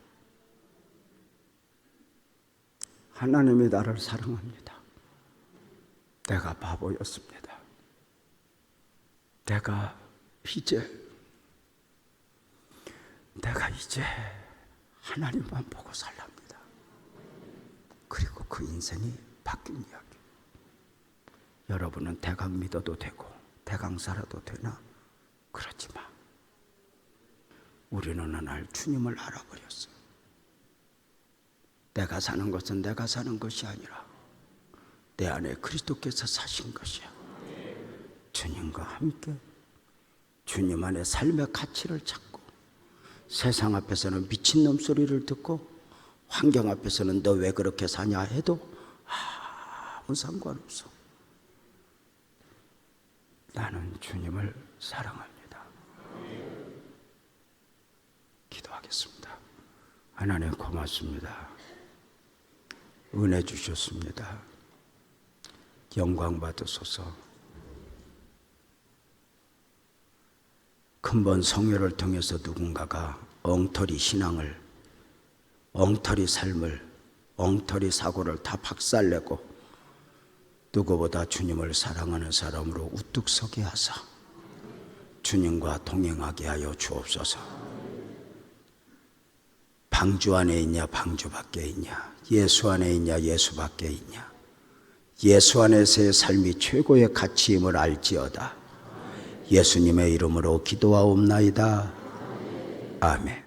하나님이 나를 사랑합니다. 내가 바보였습니다. 내가 이제 하나님만 보고 살랍니다. 그리고 그 인생이 바뀐 이야기. 여러분은 대강 믿어도 되고 대강 살아도 되나? 그렇지 마. 우리는 어느 날 주님을 알아버렸어요. 내가 사는 것은 내가 사는 것이 아니라 내 안에 그리스도께서 사신 것이야. 주님과 함께 주님 안에 삶의 가치를 찾고 세상 앞에서는 미친놈 소리를 듣고 환경 앞에서는 너 왜 그렇게 사냐 해도 아무 상관없어. 나는 주님을 사랑합니다. 기도하겠습니다. 하나님 고맙습니다. 은혜 주셨습니다. 영광 받으소서. 근본 성회를 통해서 누군가가 엉터리 신앙을, 엉터리 삶을, 엉터리 사고를 다 박살내고 누구보다 주님을 사랑하는 사람으로 우뚝 서게 하사 주님과 동행하게 하여 주옵소서. 방주 안에 있냐 방주 밖에 있냐, 예수 안에 있냐 예수 밖에 있냐, 예수 안에서의 삶이 최고의 가치임을 알지어다. 예수님의 이름으로 기도하옵나이다. 아멘.